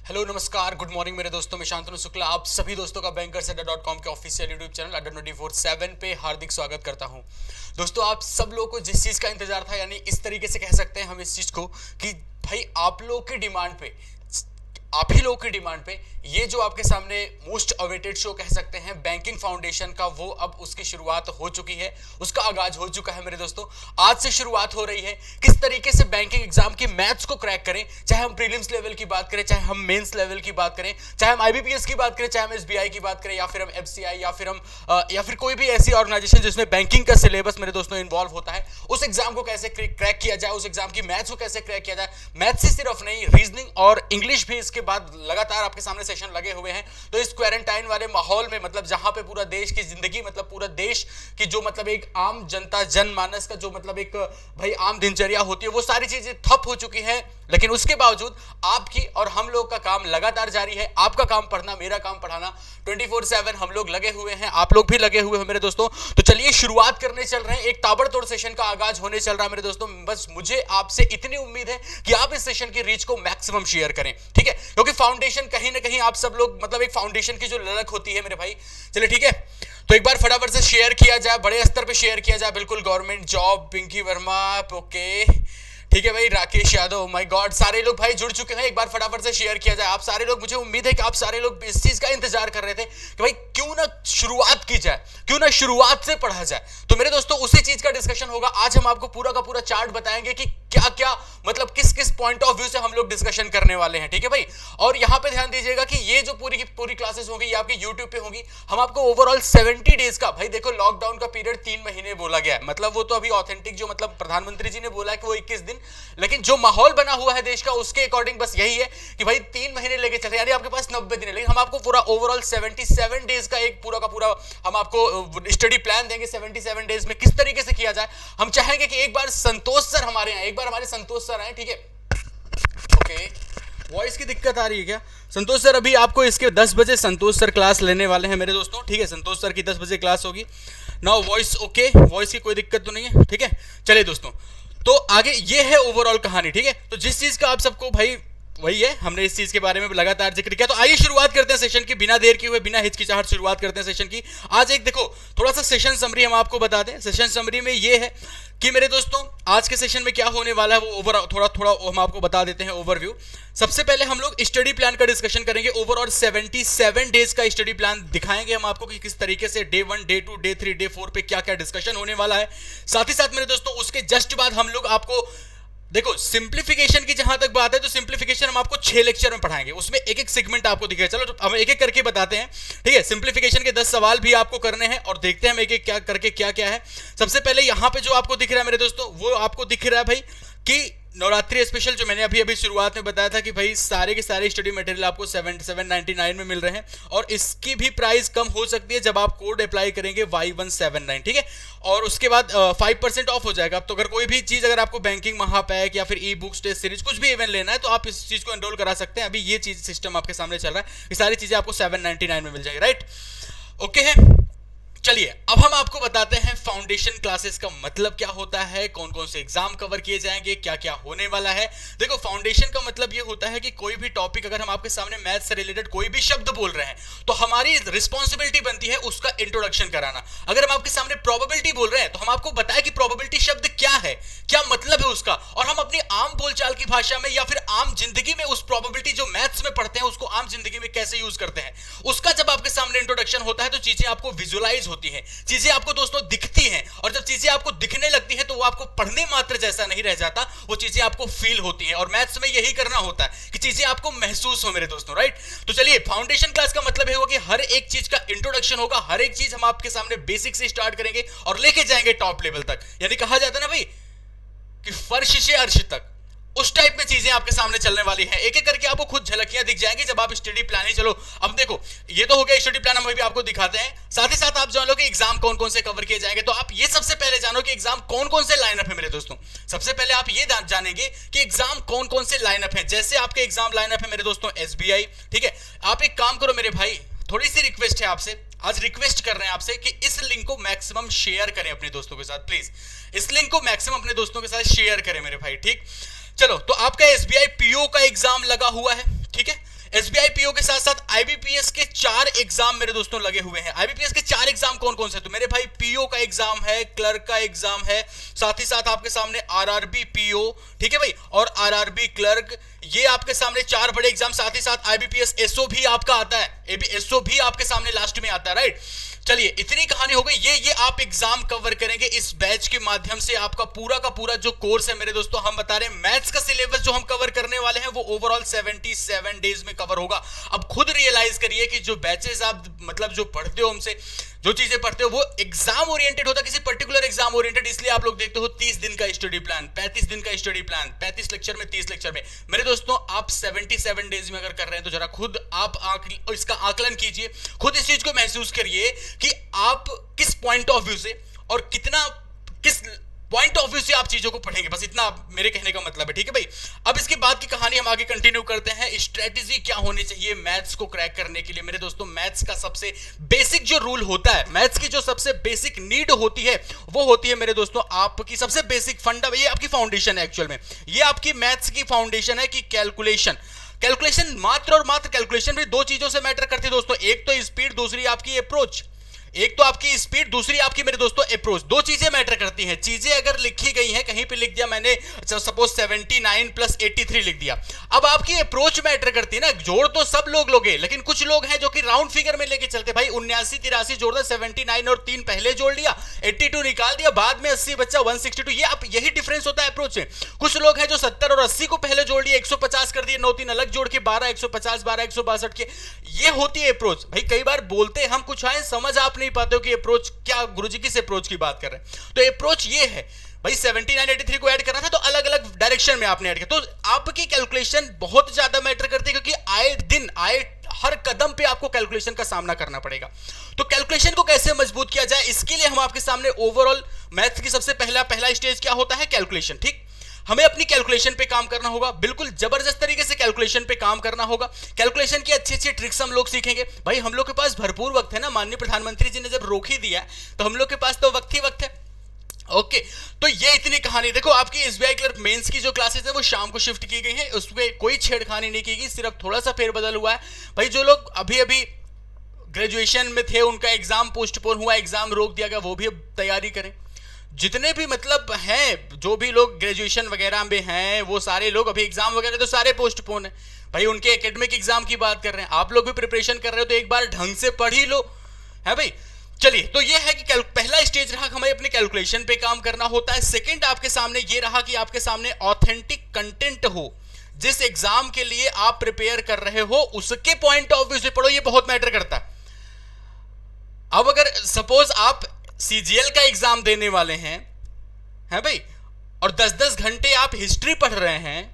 Hello नमस्कार good morning मेरे दोस्तों, मैं शांतनु शुक्ला आप सभी दोस्तों का bankersAdda.com के ऑफिशियल यूट्यूब चैनल अड्डा 24/7 पे हार्दिक स्वागत करता हूं। दोस्तों, आप सब लोगों को जिस चीज़ का इंतजार था, यानी इस तरीके से कह सकते हैं हम इस चीज़ को कि भाई आप लोगों की डिमांड पे, आप ही लोगों की डिमांड पे ये जो आपके सामने मोस्ट अवेटेड शो कह सकते हैं बैंकिंग फाउंडेशन का, वो अब उसकी शुरुआत हो चुकी है, उसका आगाज हो चुका है मेरे दोस्तों। आज से शुरुआत हो रही है किस तरीके से बैंकिंग एग्जाम की मैथ्स को क्रैक करें, चाहे हम प्रीलिम्स लेवल की बात करें, चाहे हम मेंस लेवल की बात करें, चाहे हम आईबीपीएस की बात करें, चाहे हम एसबीआई की बात करें, या फिर हम एफसीआई, या फिर कोई भी ऐसी ऑर्गेनाइजेशन जिसमें बैंकिंग का सिलेबस मेरे दोस्तों इन्वॉल्व होता है, उस एग्जाम को कैसे क्रैक किया जाए, उस एग्जाम की मैथ्स को कैसे क्रैक किया जाए। मैथ्स ही सिर्फ नहीं, रीजनिंग और इंग्लिश भी इसके बाद लगातार आपके सामने सेशन लगे हुए हैं। तो इस क्वारंटाइन वाले माहौल में, मतलब जहां पे पूरा देश की जिंदगी, मतलब पूरा देश की जो मतलब एक आम जनता जनमानस का जो मतलब एक भाई आम दिनचर्या होती है, वो सारी चीजें ठप हो चुकी हैं, लेकिन उसके बावजूद आपकी और हम लोग का काम लगातार जारी है। आपका काम पढ़ना, मेरा काम पढ़ाना। 24/7 हम लोग लगे हुए हैं, आप लोग भी लगे हुए हैं मेरे दोस्तों। तो चलिए शुरुआत करने चल रहे हैं, एक ताबड़तोड़ सेशन का आगाज होने चल रहा है मेरे दोस्तों। बस मुझे आपसे इतनी उम्मीद है कि आप इस सेशन की रीच को मैक्सिमम शेयर करें, ठीक है, क्योंकि फाउंडेशन कहीं ना कहीं आप सब लोग, मतलब एक फाउंडेशन की जो ललक होती है मेरे भाई। चलिए ठीक है, तो एक बार फटाफट से शेयर किया जाए, बड़े स्तर पे शेयर किया जाए। बिल्कुल, government job, Pinki Verma, okay ठीक है भाई, राकेश यादव, माय गॉड, सारे लोग भाई जुड़ चुके हैं। एक बार फटाफट से शेयर किया जाए। आप सारे लोग, मुझे उम्मीद है कि आप सारे लोग इस चीज का इंतजार कर रहे थे कि भाई क्यों ना शुरुआत की जाए, क्यों ना शुरुआत से पढ़ा जाए। तो मेरे दोस्तों, उसी चीज का डिस्कशन होगा आज। हम आपको पूरा का पूरा चार्ट बताएंगे कि क्या क्या, मतलब किस किस पॉइंट ऑफ व्यू से हम लोग डिस्कशन करने वाले हैं, ठीक है भाई। और यहां पे ध्यान दीजिएगा कि ये जो पूरी की पूरी क्लासेस होंगी, ये आपके यूट्यूब पे होंगी। हम आपको ओवरऑल 70 डेज का, भाई देखो लॉकडाउन का पीरियड 3 महीने बोला गया है, मतलब वो तो अभी ऑथेंटिक जो मतलब प्रधानमंत्री जी ने बोला है कि वो 21 दिन, लेकिन जो माहौल बना हुआ है देश का उसके अकॉर्डिंग बस यही है कि भाई 3 महीने लेके चल रहे हैं, यानी आपके पास 90 दिन है। लेकिन हम आपको पूरा ओवरऑल 77 डेज का एक पूरा का पूरा हम आपको स्टडी प्लान देंगे। 77 डेज में किस तरीके से किया जाए। हम चाहेंगे कि एक बार संतोष सर हमारे यहाँ, एक बार हमारे संतोष सर आए, ठीक है। ओके, वॉइस की दिक्कत आ रही है क्या? संतोष सर अभी आपको इसके 10 बजे संतोष सर क्लास लेने वाले हैं मेरे दोस्तों, ठीक है। संतोष सर की 10 बजे क्लास होगी। नाउ वॉइस ओके, वॉइस की कोई दिक्कत तो नहीं है, ठीक है। चलिए दोस्तों, तो आगे ये है ओवरऑल कहानी, ठीक है। तो जिस चीज का आप सबको भाई वही है, हमने इस चीज के बारे में लगातार जिक्र किया। तो आइए शुरुआत करते हैं सेशन की, बिना देर किए हुए, बिना हिचकिचाहट शुरुआत करते हैं सेशन की। आज एक देखो, थोड़ा सा सेशन समरी हम आपको बता दें। सेशन समरी में ये है कि मेरे दोस्तों, आज के सेशन में क्या होने वाला है वो ओवर थोड़ा थोड़ा हम आपको बता देते हैं, ओवरव्यू। सबसे पहले हम लोग स्टडी प्लान का डिस्कशन करेंगे। ओवरऑल 77 डेज का स्टडी प्लान दिखाएंगे हम आपको कि किस तरीके से डे 1, डे 2, डे 3, डे 4 पे क्या क्या डिस्कशन होने वाला है। साथ ही साथ मेरे दोस्तों, उसके जस्ट बाद हम लोग आपको देखो सिंप्लीफिकेशन की जहां तक बात है, तो सिंप्लीफिकेशन हम आपको 6 लेक्चर में पढ़ाएंगे, उसमें एक एक सेगमेंट आपको दिखेगा। चलो तो हम एक एक करके बताते हैं, ठीक है। सिंप्लीफिकेशन के 10 सवाल भी आपको करने हैं और देखते हैं हम एक एक क्या करके क्या क्या है। सबसे पहले यहां पे जो आपको दिख रहा है मेरे दोस्तों, वो आपको दिख रहा है भाई कि नवरात्रि स्पेशल, जो मैंने अभी शुरुआत में बताया था कि भाई सारे के सारे स्टडी मटेरियल आपको 799 में मिल रहे हैं, और इसकी भी प्राइस कम हो सकती है जब आप कोड अप्लाई करेंगे Y179, ठीक है। और उसके बाद 5% ऑफ हो जाएगा। अब तो अगर कोई भी चीज, अगर आपको बैंकिंग महापैक या फिर ई बुक्स टेस्ट सीरीज कुछ भी इवेंट लेना है, तो आप इस चीज को एनरोल करा सकते हैं। अभी ये चीज सिस्टम आपके सामने चल रहा है, ये सारी चीजें आपको 799 में मिल जाएगी, राइट, ओके है। चलिए अब हम आपको बताते हैं फाउंडेशन क्लासेस का मतलब क्या होता है, कौन कौन से एग्जाम कवर किए जाएंगे, क्या क्या होने वाला है। देखो, फाउंडेशन का मतलब ये होता है कि कोई भी टॉपिक, अगर हम आपके सामने मैथ से रिलेटेड कोई भी शब्द बोल रहे हैं, तो हमारी रिस्पॉन्सिबिलिटी बनती है उसका इंट्रोडक्शन कराना। अगर हम आपके सामने प्रोबेबिलिटी बोल रहे हैं, तो हम आपको बताएं कि प्रोबेबिलिटी शब्द क्या है, क्या मतलब है उसका, और हम अपनी आम बोलचाल की भाषा में या फिर आम जिंदगी में उस प्रोबेबिलिटी जो मैथ्स में पढ़ते हैं उसको आम जिंदगी में कैसे यूज करते हैं, उसका जब आपके सामने इंट्रोडक्शन होता है, तो चीजें आपको विजुअलाइज होती हैं, चीजें आपको दोस्तों दिखती हैं। और जब चीजें आपको दिखने लगती हैं, तो वो आपको पढ़ने मात्र जैसा नहीं रह जाता, वो चीजें आपको फील होती हैं। और मैथ्स में यही करना होता है कि चीजें आपको महसूस हो मेरे दोस्तों, राइट। तो चलिए, फाउंडेशन क्लास का मतलब होगा कि हर एक चीज का इंट्रोडक्शन होगा, हर एक चीज हम आपके सामने बेसिक से स्टार्ट करेंगे और लेके जाएंगे टॉप लेवल तक। यानी कहा जाता है ना भाई कि फर्श से अर्श तक, उस टाइप में चीजें आपके सामने चलने वाली हैं। एक एक करके आपको खुद झलकियां दिख जाएंगी जब आप स्टडी प्लान ही, चलो अब देखो, ये तो हो गया स्टडी प्लान, हम अभी आपको दिखाते हैं। साथ ही साथ आप जान लो कि एग्जाम कौन कौन से कवर किए जाएंगे। तो आप ये सबसे पहले जानो कि एग्जाम कौन कौन से लाइनअप है मेरे दोस्तों। सबसे पहले आप ये जानेंगे कि एग्जाम कौन कौन से लाइनअप है। जैसे आपके एग्जाम लाइनअप है मेरे दोस्तों एसबीआई, ठीक है। आप एक काम करो मेरे भाई, थोड़ी सी रिक्वेस्ट है आपसे, आज रिक्वेस्ट कर रहे हैं आपसे कि इस लिंक को मैक्सिमम शेयर करें अपने दोस्तों के साथ, प्लीज इस लिंक को मैक्सिमम अपने दोस्तों के साथ शेयर करें मेरे भाई, ठीक। चलो, तो आपका एसबीआई पीओ का एग्जाम लगा हुआ है, ठीक है। एसबीआई पीओ के साथ साथ आईबीपीएस के 4 एग्जाम मेरे दोस्तों लगे हुए हैं। आईबीपीएस के 4 एग्जाम कौन कौन से? तो मेरे भाई पीओ का एग्जाम है, क्लर्क का एग्जाम है, साथ ही साथ आपके सामने आरआरबी पीओ, ठीक है भाई, और आरआरबी क्लर्क, ये आपके सामने 4 बड़े एग्जाम। साथ ही साथ आईबीपीएस एसओ भी आपका आता है, एसओ भी आपके सामने लास्ट में आता है, राइट। चलिए, इतनी कहानी हो गई। ये आप एग्जाम कवर करेंगे इस बैच के माध्यम से। आपका पूरा का पूरा जो कोर्स है मेरे दोस्तों, हम बता रहे हैं मैथ्स का सिलेबस जो हम कवर करने वाले हैं वो ओवरऑल 77 डेज में कवर होगा। अब खुद रियलाइज करिए कि जो बैचेस आप मतलब जो पढ़ते हो हमसे, जो चीजें पढ़ते हो वो एग्जाम ओरिएंटेड होता है, किसी पर्टिकुलर एग्जाम ओरिएंटेड। इसलिए आप लोग देखते हो 30 दिन का स्टडी प्लान, 35 दिन का स्टडी प्लान, 35 लेक्चर में, 30 लेक्चर में। मेरे दोस्तों, आप 77 डेज में अगर कर रहे हैं तो जरा खुद आप इसका आकलन कीजिए, खुद इस चीज को महसूस करिए कि आप किस पॉइंट ऑफ व्यू से और किस पॉइंट ऑफ व्यू से आप चीजों को पढ़ेंगे। बस इतना मेरे कहने का मतलब है, ठीक है भाई। अब इसके बाद की कहानी हम आगे कंटिन्यू करते हैं। स्ट्रेटेजी क्या होनी चाहिए मैथ्स को क्रैक करने के लिए? मेरे दोस्तों, मैथ्स का सबसे बेसिक जो रूल होता है, मैथ्स की जो सबसे बेसिक नीड होती है वो होती है मेरे दोस्तों आपकी सबसे बेसिक फंडा, ये आपकी फाउंडेशन है। एक्चुअल में ये आपकी मैथ्स की फाउंडेशन है कि कैलकुलेशन मात्र और मात्र कैलकुलेशन भी 2 चीजों से मैटर करती है दोस्तों। एक तो स्पीड, दूसरी आपकी अप्रोच। एक तो आपकी स्पीड, दूसरी आपकी मेरे दोस्तों अप्रोच। 2 चीजें मैटर करती हैं। चीजें अगर लिखी गई हैं, कहीं पे लिख दिया मैंने सपोज 79 प्लस 83 लिख दिया, अब आपकी अप्रोच मैटर करती है ना। जोड़ तो सब लोग लोगे, लेकिन कुछ लोग हैं जो कि राउंड फिगर में लेके चलते, भाई 79 83 जोड़ दो, 79 और 3 पहले जोड़ लिया, 82 निकाल दिया, बाद में 80 बच्चा 162। ये आप यही डिफरेंस होता है अप्रोच में। कुछ लोग हैं जो 70 और 80 को पहले जोड़ दिया, 150 कर दिए, 9 3 अलग जोड़ के 12 150 12 162 के। ये होती है अप्रोच। भाई कई बार बोलते हम कुछ आए, समझ आप नहीं पाते हो कि अप्रोच क्या, गुरुजी किस अप्रोच की बात कर रहे हैं। तो अप्रोच ये है भाई, 79 83 को ऐड करना था तो अलग अलग डायरेक्शन में आपने ऐड किया। तो आपकी कैलकुलेशन बहुत ज्यादा मैटर करती है, क्योंकि आए हर कदम पे आपको कैलकुलेशन का सामना करना पड़ेगा। तो कैलकुलेशन को कैसे मजबूत किया जाए, इसके लिए हम आपके सामने ओवरऑल मैथ्स की सबसे पहला स्टेज क्या होता है? कैलकुलेशन, ठीक। हमें अपनी कैलकुलेशन पे काम करना होगा, बिल्कुल जबरदस्त तरीके से कैलकुलेशन पे काम करना होगा। कैलकुलेशन की अच्छी अच्छी ट्रिक्स हम लोग सीखेंगे। भाई हम लोग के पास भरपूर वक्त है ना, माननीय प्रधानमंत्री जी ने जब रोक ही दिया तो हम लोग के पास तो वक्त ही वक्त है। ओके, तो ये इतनी कहानी। देखो, आपकी एसबीआई क्लर्क मेंस की जो क्लासेस है वो शाम को शिफ्ट की गई है, उसमें कोई छेड़खानी नहीं की गई, सिर्फ थोड़ा सा फेरबदल हुआ है। भाई जो लोग अभी अभी ग्रेजुएशन में थे उनका एग्जाम पोस्टपोन हुआ, एग्जाम रोक दिया गया, वो भी अब तैयारी करें। जितने भी मतलब हैं, जो भी लोग ग्रेजुएशन वगैरह में हैं, वो सारे लोग अभी एग्जाम वगैरह तो सारे पोस्टपोन है। भाई उनके एकेडमिक एग्जाम की बात कर रहे हैं, आप लोग भी प्रिपरेशन कर रहे हो तो एक बार ढंग से पढ़ ही लो, है भाई। चलिए, तो ये है कि पहला स्टेज रहा, हमें अपने कैलकुलेशन पे काम करना होता है। सेकंड आपके सामने ये रहा कि आपके सामने ऑथेंटिक कंटेंट हो। जिस एग्जाम के लिए आप प्रिपेयर कर रहे हो उसके पॉइंट ऑफ व्यू से पढ़ो, ये बहुत मैटर करता है। अब अगर सपोज आप सीजीएल का एग्जाम देने वाले हैं भाई, और 10-10 घंटे आप हिस्ट्री पढ़ रहे हैं,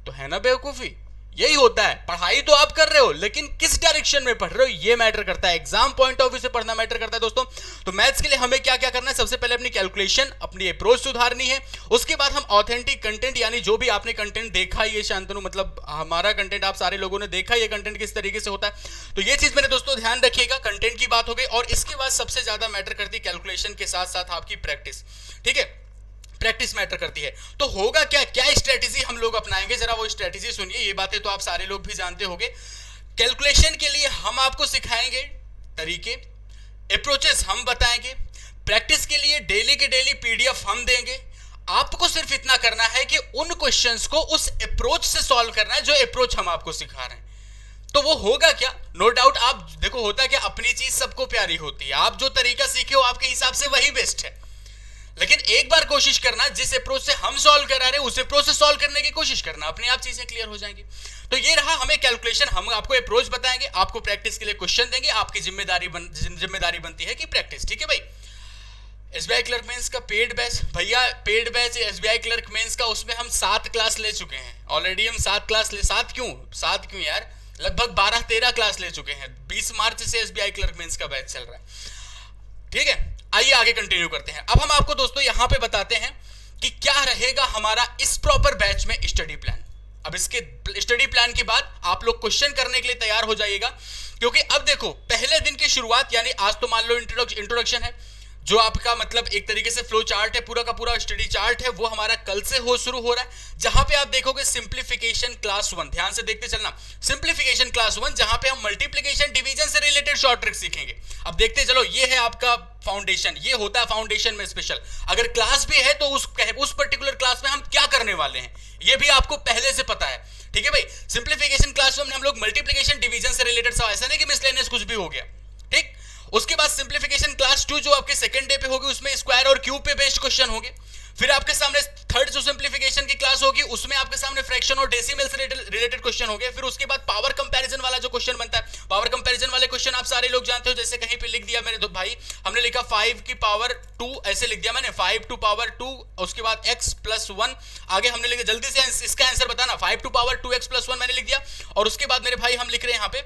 तो है ना बेवकूफी। यही होता है, पढ़ाई तो आप कर रहे हो लेकिन किस डायरेक्शन में पढ़ रहे हो ये मैटर करता है। एग्जाम पॉइंट ऑफ व्यू से पढ़ना मैटर करता है दोस्तों। तो मैथ्स के लिए हमें क्या क्या करना है? सबसे पहले अपनी कैलकुलेशन, अपनी अप्रोच सुधारनी है। उसके बाद हम ऑथेंटिक कंटेंट, यानी जो भी आपने कंटेंट देखा, ये शांतनु मतलब हमारा कंटेंट आप सारे लोगों ने देखा, ये कंटेंट किस तरीके से होता है, तो ये चीज मेरे दोस्तों ध्यान रखिएगा। कंटेंट की बात हो गई, और इसके बाद सबसे ज्यादा मैटर करती है कैलकुलेशन के साथ साथ आपकी प्रैक्टिस, ठीक है। प्रैक्टिस मैटर करती है। तो होगा क्या स्ट्रेटेजी हम लोग अपनाएंगे, जरा वो स्ट्रेटेजी सुनिए। ये बातें तो आप सारे लोग भी जानते होंगे। कैलकुलेशन के लिए हम आपको सिखाएंगे तरीके, अप्रोचेस हम बताएंगे। प्रैक्टिस के लिए डेली के डेली पीडीएफ हम देंगे। आपको सिर्फ इतना करना है कि उन क्वेश्चंस को उस अप्रोच से सॉल्व करना है जो अप्रोच हम आपको सिखा रहे हैं। तो वो होगा क्या? नो डाउट, आप देखो होता है कि अपनी चीज सबको प्यारी होती है। आप जो तरीका सीखे हो आपके हिसाब से वही बेस्ट है, लेकिन एक बार कोशिश करना, जिस अप्रोच से हम सॉल्व करा रहे हैं उस अप्रोच से सॉल्व करने की कोशिश करना, अपने आप चीजें क्लियर हो जाएंगी। तो ये रहा हमें कैलकुलेशन, हम आपको अप्रोच बताएंगे, आपको प्रैक्टिस के लिए क्वेश्चन देंगे, आपकी जिम्मेदारी बनती है कि प्रैक्टिस, ठीक है भाई। एसबीआई क्लर्क मेंस का पेड बैच, भैया paid batch SBI clerk mains का, उसमें हम 7 क्लास ले चुके हैं ऑलरेडी। हम 7 क्लास ले, 7 क्यों यार, लगभग 12-13 क्लास ले चुके हैं। 20 मार्च से एसबीआई क्लर्क मेंस का बैच चल रहा है, ठीक है। आइए आगे कंटिन्यू करते हैं। अब हम आपको दोस्तों यहां पे बताते हैं कि क्या रहेगा हमारा इस प्रॉपर बैच में स्टडी प्लान। अब इसके स्टडी प्लान के बाद आप लोग क्वेश्चन करने के लिए तैयार हो जाइएगा, क्योंकि अब देखो पहले दिन की शुरुआत, यानी आज तो मान लो इंट्रोडक्शन है, जो आपका मतलब एक तरीके से फ्लो चार्ट है, पूरा का पूरा स्टडी चार्ट है, वो हमारा कल से शुरू हो रहा है, जहां पे आप देखोगे सिंप्लीफिकेशन क्लास 1, ध्यान से देखते चलना, सिंप्लीफिकेशन क्लास 1, जहां पे हम मल्टीप्लिकेशन डिवीजन से रिलेटेड शॉर्ट ट्रिक सीखेंगे। अब देखते चलो, ये है आपका फाउंडेशन, ये होता है फाउंडेशन में स्पेशल। अगर क्लास भी है तो उस पर्टिकुलर क्लास में हम क्या करने वाले हैं ये भी आपको पहले से पता है, ठीक है भाई। सिंप्लीफिकेशन क्लास 1 में हम लोग मल्टीप्लिकेशन डिवीजन से रिलेटेड सवाल, ऐसा नहीं कि मिसलेनियस कुछ भी हो गया, ठीक। उसके बाद सिंप्लीफिकेशन क्लास 2 जो आपके सेकंड डे पे होगी, उसमें स्क्वायर और क्यूब पे बेस्ड क्वेश्चन होंगे। फिर आपके सामने थर्ड जो सिंप्लीफिकेशन की क्लास होगी, उसमें आपके सामने फ्रैक्शन और डेसिमल से रिलेटेड क्वेश्चन होंगे। फिर उसके बाद पावर कंपैरिजन वाला जो क्वेश्चन बनता है, पावर कंपैरिजन वाले क्वेश्चन आप सारे लोग जानते हो, जैसे कहीं पे लिख दिया मेरे भाई, हमने लिखा 5 की पावर 2, ऐसे लिख दिया मैंने 5 टू पावर 2, उसके बाद x प्लस 1, आगे हमने लिखा, जल्दी से इसका आंसर बताना, 5 टू पावर 2x प्लस 1 मैंने लिख दिया। और उसके बाद मेरे भाई हम लिख रहे हैं यहाँ पे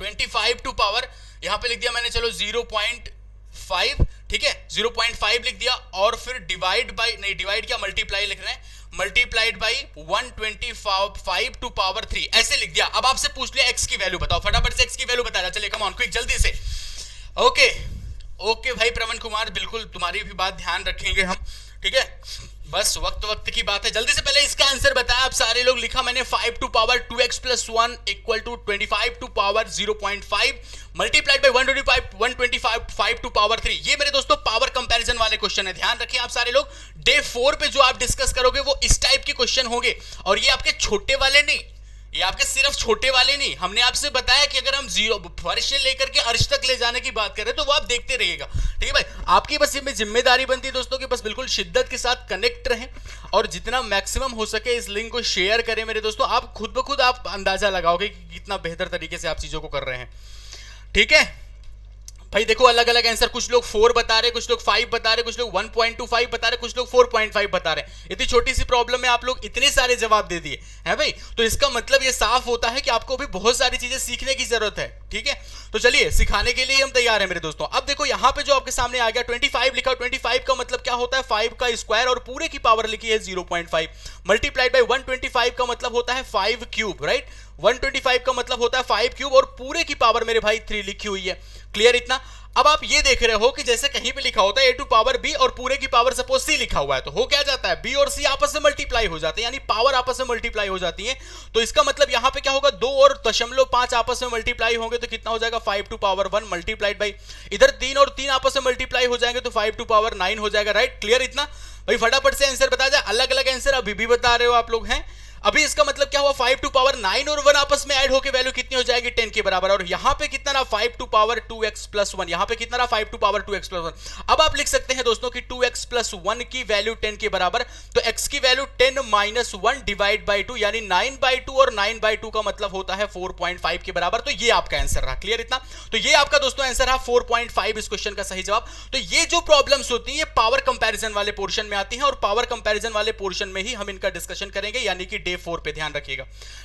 25 टू पावर, यहां पे लिख दिया मैंने, चलो 0.5, ठीक है, 0.5 लिख दिया। और फिर डिवाइड बाय, नहीं डिवाइड क्या, मल्टीप्लाई लिख रहे हैं, मल्टीप्लाइड बाय 125 टू पावर 3, ऐसे लिख दिया। अब आपसे पूछ लिया x की वैल्यू बताओ, फटाफट से x की वैल्यू बता, चलिए कम ऑन क्विक जल्दी से। ओके भाई प्रवीण कुमार, बिल्कुल तुम्हारी भी बात ध्यान रखेंगे हम, ठीक है, बस वक्त की बात है। जल्दी से पहले इसका आंसर बताया आप सारे लोग, लिखा मैंने 5 to power 2x plus 1 equal to 25 to power 0.5 multiplied by 125 to power 3। ये मेरे दोस्तों पावर कंपैरिजन वाले क्वेश्चन है, ध्यान रखिए आप सारे लोग। डे 4 पे जो आप डिस्कस करोगे वो इस टाइप के क्वेश्चन होंगे, और ये आपके छोटे वाले नहीं, ये आपके सिर्फ छोटे वाले नहीं। हमने आपसे बताया कि अगर हम फर्श से लेकर के अर्श तक ले जाने की बात करें तो वो आप देखते रहिएगा, ठीक है भाई। आपकी बस इसमें जिम्मेदारी बनती है दोस्तों कि बस बिल्कुल शिद्दत के साथ कनेक्ट रहें और जितना मैक्सिमम हो सके इस लिंक को शेयर करें मेरे दोस्तों। आप खुद ब खुद आप अंदाजा लगाओगे कि कितना बेहतर तरीके से आप चीजों को कर रहे हैं, ठीक है भाई। देखो अलग अलग आंसर, कुछ लोग 4 बता रहे, कुछ लोग 5 बता रहे, कुछ लोग 1.25 बता रहे, कुछ लोग 4.5 बता रहे। इतनी छोटी सी प्रॉब्लम में आप लोग इतने सारे जवाब दे दिए हैं भाई, तो इसका मतलब ये साफ होता है कि आपको भी बहुत सारी चीजें सीखने की जरूरत है, ठीक है। तो चलिए सिखाने के लिए हम तैयार हैं मेरे दोस्तों। अब देखो यहाँ पे जो आपके सामने आ गया 25 लिखा, 25 का मतलब क्या होता है, 5 का स्क्वायर और पूरे की पावर लिखी है 0.5 मल्टीप्लाइड बाय 125 का मतलब होता है 5 क्यूब, राइट। 125 का मतलब होता है 5 क्यूब और पूरे की पावर मेरे भाई 3 लिखी हुई है, क्लियर इतना। अब आप ये देख रहे हो कि जैसे कहीं पे लिखा होता है a टू पावर b और पूरे की पावर सपोज c लिखा हुआ है, तो हो क्या जाता है, b और c आपस में मल्टीप्लाई हो जाते हैं, यानी पावर आपस में मल्टीप्लाई हो जाती है। तो इसका मतलब यहां पे क्या होगा, 2 और 0.5 आपस में मल्टीप्लाई होंगे तो कितना हो जाएगा, 5 टू पावर 1 मल्टीप्लाइड बाई, इधर 3 और 3 आपस में मल्टीप्लाई हो जाएंगे तो 5 टू पावर 9 हो जाएगा, राइट। क्लियर इतना भाई, फटाफट से आंसर बता जाए। अलग अलग आंसर अभी भी बता रहे हो आप लोग हैं। अभी इसका मतलब क्या हुआ, 5 टू पावर 9 और 1 आपस में ऐड होकर वैल्यू कितनी हो जाएगी, 10 के बराबर। और यहां पे कितना रहा, 5 टू पावर 2x प्लस 1, यहां पे कितना रहा, 5 टू पावर 2x प्लस 1। अब आप लिख सकते हैं दोस्तों कि 2x प्लस 1 की वैल्यू 10 के बराबर, तो x की वैल्यू 10 माइनस 1 डिवाइड बाई 2 यानी 9/2 और 9/2 का मतलब होता है 4.5 के बराबर। तो ये आपका आंसर रहा, क्लियर इतना। तो ये आपका दोस्तों आंसर रहा 4.5 इस क्वेश्चन का सही जवाब। तो ये जो प्रॉब्लम्स होती है ये पावर कंपैरिजन वाले पोर्शन में आती हैं, और पावर कंपैरिजन वाले पोर्शन में ही हम इनका डिस्कशन करेंगे, यानी कि डे 4 पे, ध्यान रखिए,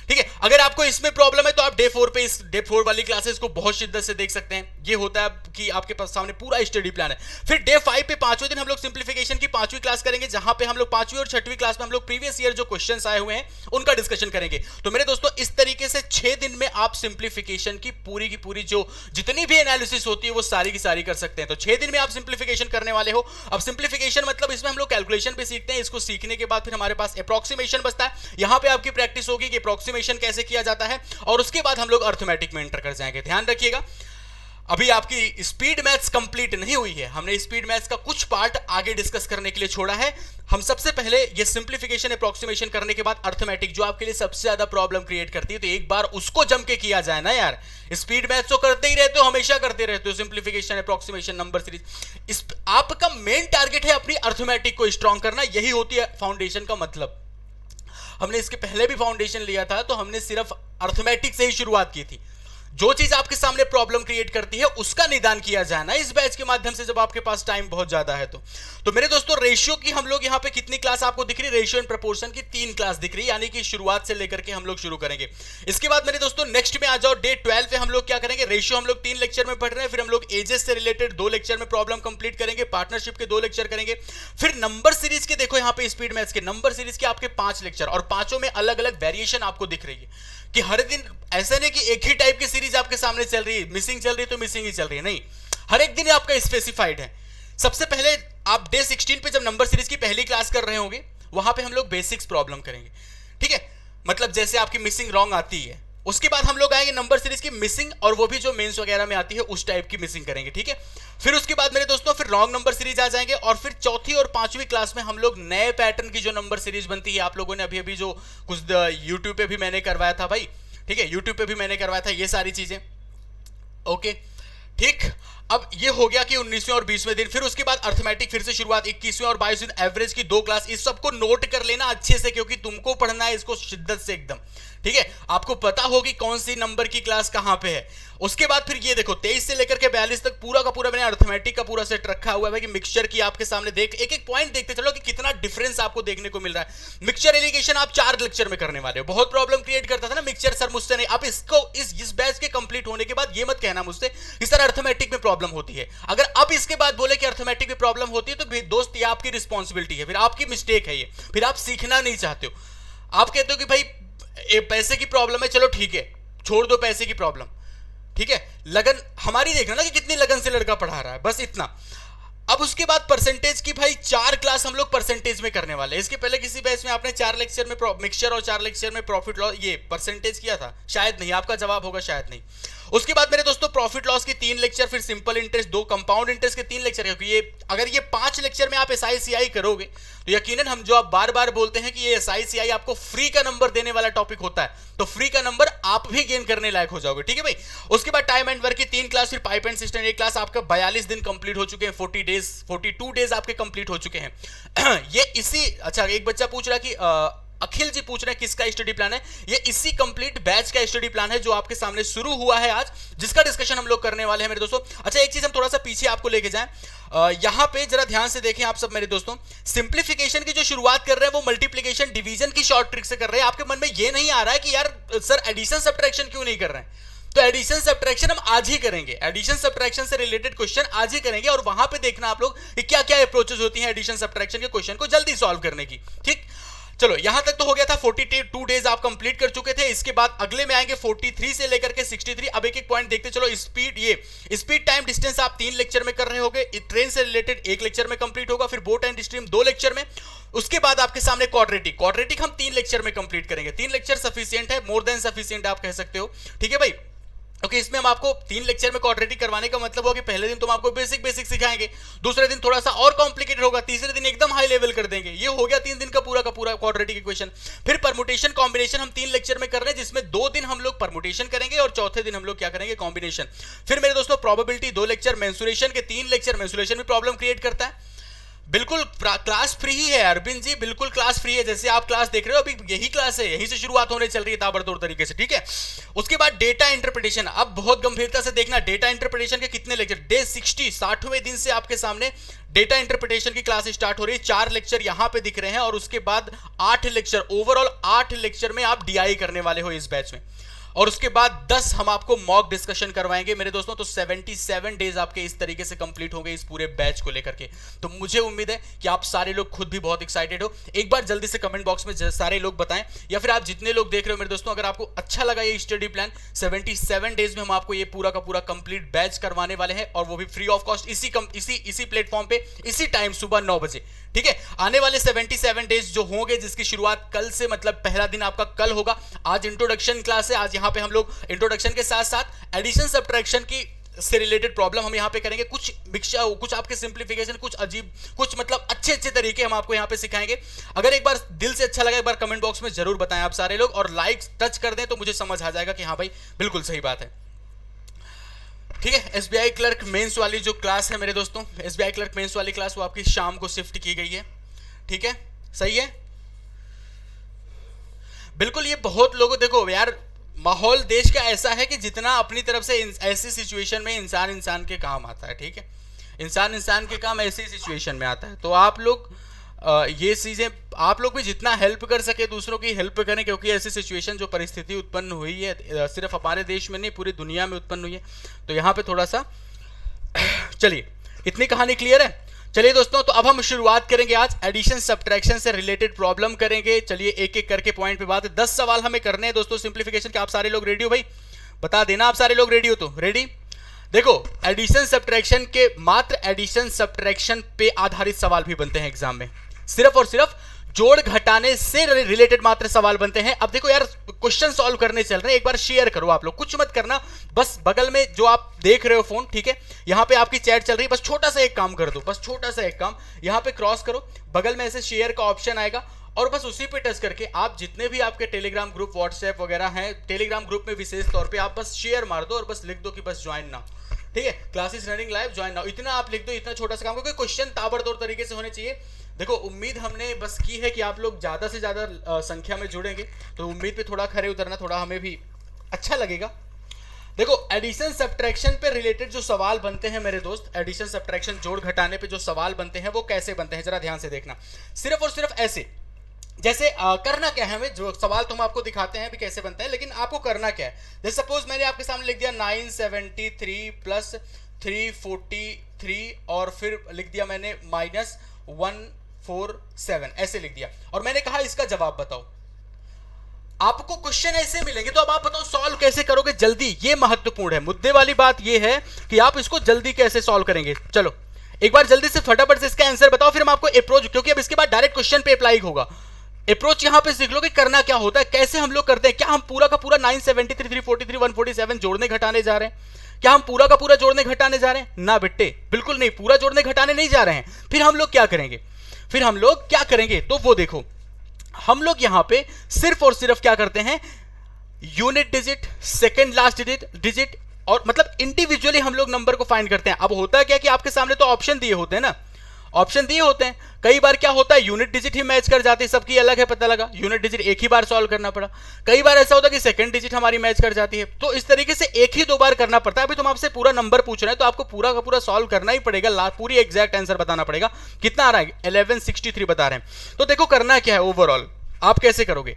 ठीक है। अगर आपको इसमें प्रॉब्लम है तो आप डे 4 पे इस डे 4 वाली क्लासेस को बहुत शिद्दत से देख सकते हैं। ये होता है कि आपके पास सामने पूरा स्टडी प्लान है। फिर डे 5 पे 5वें दिन हम लोग सिंप्लीफिकेशन की 5वीं क्लास करेंगे, जहां पे हम लोग 5वीं और 6वीं क्लास में हम लोग प्रीवियस ईयर जो क्वेश्चंस आए हुए हैं उनका डिस्कशन करेंगे। तो मेरे दोस्तों इस तरीके से 6 दिन में आप सिंप्लीफिकेशन की पूरी जो जितनी भी एनालिसिस होती है वो सारी की सारी कर सकते हैं। तो 6 दिन में आप सिंप्लीफिकेशन करने वाले हो। अब सिंप्लीफिकेशन मतलब इसमें हम लोग कैलकुलेशन पे सीखते हैं, इसको सीखने के बाद फिर हमारे पास अप्रॉक्सीमेशन बचता है। यहां पे आपकी प्रैक्टिस होगी कि अप्रॉक्सीमेशन कैसे किया जाता है, और उसके बाद हम लोग अर्थमेटिक में एंटर कर जाएंगे। ध्यान रखिएगा, अभी आपकी स्पीड मैथ्स कंप्लीट नहीं हुई है, हमने स्पीड मैथ्स का कुछ पार्ट आगे डिस्कस करने के लिए छोड़ा है। हम सबसे पहले ये सिंप्लीफिकेशन अप्रॉक्सीमेशन करने के बाद अर्थमेटिक, जो आपके लिए सबसे ज्यादा प्रॉब्लम क्रिएट करती है, तो एक बार उसको जम के किया जाए ना यार। स्पीड मैथ्स तो करते ही रहते हो, हमेशा करते रहते हो, सिंप्लीफिकेशन, अप्रॉक्सीमेशन, नंबर सीरीज। आपका मेन टारगेट है अपनी अर्थमेटिक को स्ट्रॉन्ग करना, यही होती है फाउंडेशन का मतलब। हमने इसके पहले भी फाउंडेशन लिया था तो हमने सिर्फ अर्थमेटिक से ही शुरुआत की थी। जो चीज आपके सामने प्रॉब्लम क्रिएट करती है उसका निदान किया जाए ना इस बैच के माध्यम से, जब आपके पास टाइम बहुत ज्यादा है। तो मेरे दोस्तों रेशियो की हम लोग यहाँ पे कितनी क्लास आपको दिख रही है, रेशियो एंड प्रोपोर्शन की 3 क्लास दिख रही है, यानी कि शुरुआत से लेकर के हम लोग शुरू करेंगे। इसके बाद मेरे दोस्तों नेक्स्ट में आ जाओ, डे 12 पे हम लोग क्या करेंगे, रेशियो हम लोग 3 लेक्चर में पढ़ रहे हैं, फिर हम लोग एजेस से रिलेटेड 2 लेक्चर में प्रॉब्लम कंप्लीट करेंगे, पार्टनरशिप के 2 लेक्चर करेंगे, फिर नंबर सीरीज के देखो यहाँ पे स्पीड मैथ्स के नंबर सीरीज के आपके 5 लेक्चर, और पांचों में अलग अलग वेरिएशन आपको दिख रही है कि हर दिन ऐसा नहीं कि एक ही टाइप की सीरीज आपके सामने चल रही है, मिसिंग चल रही है तो मिसिंग ही चल रही है, नहीं, हर एक दिन आपका स्पेसिफाइड है। सबसे पहले आप डे 16 पे जब नंबर सीरीज की पहली क्लास कर रहे होंगे, वहां पे हम लोग बेसिक्स प्रॉब्लम करेंगे, ठीक है। मतलब जैसे आपकी मिसिंग रॉन्ग आती है, उसके बाद हम लोग आएंगे नंबर सीरीज की मिसिंग, और वो भी जो मेंस वगैरह में आती है उस टाइप की मिसिंग करेंगे, ठीक है। फिर उसके बाद मेरे दोस्तों फिर रॉन्ग नंबर सीरीज आ जाएंगे, और फिर चौथी और पांचवी क्लास में हम लोग नए पैटर्न की जो नंबर सीरीज बनती है, आप लोगों ने अभी अभी जो कुछ यूट्यूब पे भी मैंने करवाया था भाई, ठीक है, यूट्यूब पे भी मैंने करवाया था ये सारी चीजें, ओके, ठीक। अब ये हो गया कि 19वें और 20वें दिन, फिर उसके बाद अर्थमेटिक फिर से शुरुआत, 21वें और 22वें दिन एवरेज की 2 क्लास। इस सबको नोट कर लेना अच्छे से, क्योंकि तुमको पढ़ना है इसको शिद्दत से एकदम, ठीक है। आपको पता होगी कौन सी नंबर की क्लास कहां पे है। उसके बाद फिर ये देखो 23 से लेकर के 42 तक पूरा का पूरा मैंने अर्थमेटिक का पूरा सेट रखा हुआ है कि मिक्सचर की आपके सामने देख एक एक पॉइंट देखते चलो कि कितना डिफरेंस आपको देखने को मिल रहा है। मिक्सचर एलिगेशन आप 4 लेक्चर में करने वाले हो। बहुत प्रॉब्लम क्रिएट करता था ना मिक्सचर, सर मुझसे नहीं। आप इसको इस बैच के कंप्लीट होने के बाद ये मत कहना मुझसे कि सर अर्थमेटिक में प्रॉब्लम होती है। अगर अब इसके बाद बोले कि अर्थमेटिक में प्रॉब्लम होती है तो दोस्त ये आपकी रिस्पॉन्सिबिलिटी है, फिर आपकी मिस्टेक है ये, फिर आप सीखना नहीं चाहते हो। आप कहते हो कि भाई पैसे की प्रॉब्लम है, चलो ठीक है छोड़ दो पैसे की प्रॉब्लम, ठीक है, लगन हमारी देखना ना कि कितनी लगन से लड़का पढ़ा रहा है, बस इतना। अब उसके बाद परसेंटेज की भाई 4 क्लास हम लोग परसेंटेज में करने वाले हैं। इसके पहले किसी बैच में आपने 4 लेक्चर में मिक्सचर और 4 लेक्चर में प्रॉफिट लॉस ये परसेंटेज किया था? शायद नहीं। आपका जवाब होगा शायद नहीं। उसके बाद मेरे दोस्तों प्रॉफिट लॉस की 3 लेक्चर, फिर सिंपल इंटरेस्ट 2, कंपाउंड इंटरेस्ट के 3 लेक्चर, क्योंकि ये अगर ये 5 लेक्चर में आप SICI करोगे तो यकीनन हम जो आप बार बार बोलते हैं कि ये SICI आपको फ्री का नंबर देने वाला टॉपिक होता है, तो फ्री का नंबर आप भी गेन करने लायक हो जाओगे, ठीक है भाई। उसके बाद टाइम एंड वर्क की 3 क्लास, फिर पाइप एंड सिस्टम 1 क्लास। आपका 42 दिन कंप्लीट हो चुके हैं, 42 डेज आपके कंप्लीट हो चुके हैं। ये इसी अच्छा एक बच्चा पूछ रहा कि अखिल जी पूछ रहे हैं किसका स्टडी प्लान है। ये इसी कंप्लीट बैच का स्टडी प्लान है जो आपके सामने शुरू हुआ है आज, जिसका डिस्कशन हम लोग करने वाले हैं मेरे दोस्तों। अच्छा एक चीज हम थोड़ा सा पीछे आपको लेके जाएं, यहां पे जरा ध्यान से देखें आप सब मेरे दोस्तों। सिंप्लीफिकेशन की जो शुरुआत कर रहे हैं वो मल्टीप्लिकेशन डिवीजन की शॉर्ट ट्रिक से कर रहे हैं। आपके मन में ये नहीं आ रहा है कि यार सर एडिशन सब्ट्रैक्शन क्यों नहीं कर रहे हैं, तो एडिशन सब्ट्रैक्शन हम आज ही करेंगे। एडिशन सब्ट्रैक्शन से रिलेटेड क्वेश्चन आज ही करेंगे, और वहां पे देखना आप लोग कि क्या क्या अप्रोचेस होती हैं एडिशन सब्ट्रैक्शन के क्वेश्चन को जल्दी सॉल्व करने की, ठीक। चलो यहां तक तो हो गया था। 42 डेज आप कंप्लीट कर चुके थे। इसके बाद अगले में आएंगे 43 से लेकर के 63। अब एक एक पॉइंट देखते चलो। स्पीड टाइम डिस्टेंस आप 3 लेक्चर में कर रहे होगे, ट्रेन से रिलेटेड 1 लेक्चर में कंप्लीट होगा, फिर बोट एंड स्ट्रीम 2 लेक्चर में। उसके बाद आपके सामने क्वाड्रेटिक हम 3 लेक्चर में कंप्लीट करेंगे। 3 लेक्चर सफिशिएंट है, मोर देन सफिशिएंट आप कह सकते हो, ठीक है भाई। ओके, इसमें हम आपको 3 लेक्चर में क्वाड्रेटिक करवाने का मतलब होगा कि पहले दिन तुम आपको बेसिक सिखाएंगे, दूसरे दिन थोड़ा सा और कॉम्प्लिकेटेड होगा, तीसरे दिन एकदम हाई लेवल कर देंगे। ये हो गया 3 दिन का पूरा क्वाड्रेटिक इक्वेशन। फिर परमुटेशन कॉम्बिनेशन हम 3 लेक्चर में कर रहे हैं, जिसमें 2 दिन हम लोग परमुटेशन करेंगे और चौथे दिन हम लोग क्या करेंगे, कॉम्बिनेशन। फिर मेरे दोस्तों प्रोबेबिलिटी 2 लेक्चर, मेंसुरेशन के 3 लेक्चर। मेंसुरेशन भी प्रॉब्लम क्रिएट करता है। बिल्कुल क्लास फ्री ही है अरविंद जी, बिल्कुल क्लास फ्री है। जैसे आप क्लास देख रहे हो अभी यही क्लास है, यहीं से शुरुआत होने चल रही है ताबड़तोड़ तरीके से, ठीक है। उसके बाद डेटा इंटरप्रिटेशन, अब बहुत गंभीरता से देखना। डेटा इंटरप्रिटेशन के कितने लेक्चर, डे 60वें दिन से आपके सामने डेटा इंटरप्रिटेशन की क्लास स्टार्ट हो रही है। 4 लेक्चर यहां पे दिख रहे हैं, और उसके बाद 8 लेक्चर, ओवरऑल 8 लेक्चर में आप DI करने वाले हो इस बैच में। और उसके बाद 10 हम आपको मॉक डिस्कशन करवाएंगे मेरे दोस्तों। तो 77 डेज आपके इस तरीके से कंप्लीट होंगे इस पूरे बैच को लेकर के। तो मुझे उम्मीद है कि आप सारे लोग खुद भी बहुत एक्साइटेड हो। एक बार जल्दी से कमेंट बॉक्स में सारे लोग बताएं, या फिर आप जितने लोग देख रहे हो मेरे दोस्तों, अगर आपको अच्छा लगा ये स्टडी प्लान, 77 डेज में हम आपको ये पूरा का पूरा कंप्लीट बैच करवाने वाले हैं, और वो भी फ्री ऑफ कॉस्ट, इसी प्लेटफॉर्म पे, इसी टाइम सुबह 9 बजे, ठीक है। आने वाले 77 डेज जो होंगे, जिसकी शुरुआत कल से, मतलब पहला दिन आपका कल होगा। आज इंट्रोडक्शन क्लास है, आज यहाँ पे हम लोग इंट्रोडक्शन के साथ साथ एडिशन सब्ट्रैक्शन की से रिलेटेड प्रॉब्लम हम यहाँ पे करेंगे। कुछ आपके सिंप्लीफिकेशन, कुछ अजीब, कुछ मतलब अच्छे तरीके हम आपको यहाँ पे सिखाएंगे। अगर एक बार दिल से अच्छा लगा, एक बार कमेंट बॉक्स में जरूर बताएं आप सारे लोग, और लाइक टच कर दें तो मुझे समझ आ जाएगा कि हाँ भाई बिल्कुल सही बात है, ठीक है। SBI क्लर्क मेंस वाली जो क्लास है मेरे दोस्तों, SBI क्लर्क मेंस वाली क्लास वो आपकी शाम को शिफ्ट की गई है, ठीक है, सही है। बिल्कुल, ये बहुत लोगों, देखो यार माहौल देश का ऐसा है कि जितना अपनी तरफ से ऐसी सिचुएशन में इंसान के काम आता है, ठीक है, इंसान के काम ऐसी सिचुएशन में आता है। तो आप लोग ये चीज़ें आप लोग भी जितना हेल्प कर सके दूसरों की हेल्प करें, क्योंकि ऐसी सिचुएशन जो परिस्थिति उत्पन्न हुई है सिर्फ हमारे देश में नहीं पूरी दुनिया में उत्पन्न हुई है। तो यहाँ पे थोड़ा सा चलिए, इतनी कहानी क्लियर है। चलिए दोस्तों, तो अब हम शुरुआत करेंगे आज एडिशन सब्ट्रैक्शन से रिलेटेड प्रॉब्लम करेंगे। चलिए एक एक करके पॉइंट पे बात है। 10 सवाल हमें करने हैं दोस्तों सिंप्लीफिकेशन के। आप सारे लोग रेडी हो भाई? बता देना आप सारे लोग रेडी हो तो। रेडी? देखो एडिशन सब्ट्रैक्शन के मात्र एडिशन सब्ट्रैक्शन पे आधारित सवाल भी बनते हैं एग्जाम में, सिर्फ और सिर्फ जोड़ घटाने से रिलेटेड मात्र सवाल बनते हैं। अब देखो यार क्वेश्चन सॉल्व करने चल रहे हैं, एक बार शेयर करो आप लोग, कुछ मत करना, बस बगल में जो आप देख रहे हो फोन, ठीक है, यहां पे आपकी चैट चल रही है, बस छोटा सा एक काम कर दो, बस छोटा सा एक काम, यहां पे क्रॉस करो, बगल में ऐसे शेयर का ऑप्शन आएगा और बस उसी पे टच करके आप जितने भी आपके टेलीग्राम ग्रुप व्हाट्सएप वगैरह हैं, टेलीग्राम ग्रुप में विशेष तौर पे आप बस शेयर मार दो और बस लिख दो कि बस ज्वाइन नाउ, ठीक है, classes running live join now, इतना आप लिख दो, इतना छोटा सा काम, क्योंकि क्वेश्चन ताबड़तोड़ तरीके से होने चाहिए। देखो उम्मीद हमने बस की है कि आप लोग ज्यादा से ज्यादा संख्या में जुड़ेंगे, तो उम्मीद पे थोड़ा खरे उतरना, थोड़ा हमें भी अच्छा लगेगा। देखो एडिशन सब्ट्रैक्शन पे रिलेटेड जो सवाल बनते हैं मेरे दोस्त, एडिशन सब्ट्रैक्शन जोड़ घटाने पे जो सवाल बनते हैं वो कैसे बनते हैं जरा ध्यान से देखना, सिर्फ और सिर्फ ऐसे, जैसे करना क्या है, हमें जो सवाल तो हम आपको दिखाते हैं भी कैसे बनते हैं, लेकिन आपको करना क्या है, जैसे सपोज मैंने आपके सामने लिख दिया 973 प्लस 343 और फिर लिख दिया मैंने -147, ऐसे लिख दिया और मैंने कहा इसका जवाब बताओ। आपको क्वेश्चन ऐसे मिलेंगे, तो अब आप बताओ सॉल्व कैसे करोगे जल्दी, ये महत्वपूर्ण है, मुद्दे वाली बात ये है कि आप इसको जल्दी कैसे सॉल्व करेंगे। चलो एक बार जल्दी से फटाफट से इसका आंसर बताओ, फिर हम आपको अप्रोच, क्योंकि अब इसके बाद डायरेक्ट क्वेश्चन पे अप्लाई होगा, अप्रोच यहां पे सीख लो कि करना क्या होता है, कैसे हम लोग करते हैं। क्या हम पूरा का पूरा 973 343 147 जोड़ने घटाने जा रहे हैं? क्या हम पूरा का पूरा जोड़ने घटाने जा रहे हैं? ना बेटे, बिल्कुल नहीं, पूरा जोड़ने घटाने नहीं जा रहे हैं। फिर हम लोग क्या करेंगे, तो वो देखो, हम लोग यहां पे सिर्फ और सिर्फ क्या करते हैं, unit digit, second last digit और मतलब इंडिविजुअली हम लोग नंबर को फाइंड करते हैं। अब होता है क्या कि आपके सामने तो ऑप्शन दिए होते हैं ना, ऑप्शन दिए होते हैं, कई बार क्या होता है यूनिट डिजिट ही मैच कर जाती है, सबकी अलग है, पता लगा यूनिट डिजिट एक ही बार सॉल्व करना पड़ा, कई बार ऐसा होता है कि सेकंड डिजिट हमारी मैच कर जाती है, तो इस तरीके से एक ही दो बार करना पड़ता है। अभी तुम आपसे पूरा नंबर पूछ रहे हैं तो आपको पूरा का पूरा सॉल्व करना ही पड़ेगा, पूरी एग्जैक्ट आंसर बताना पड़ेगा। कितना आ रहा है? 1163 बता रहे हैं। तो देखो करना क्या है, ओवरऑल आप कैसे करोगे,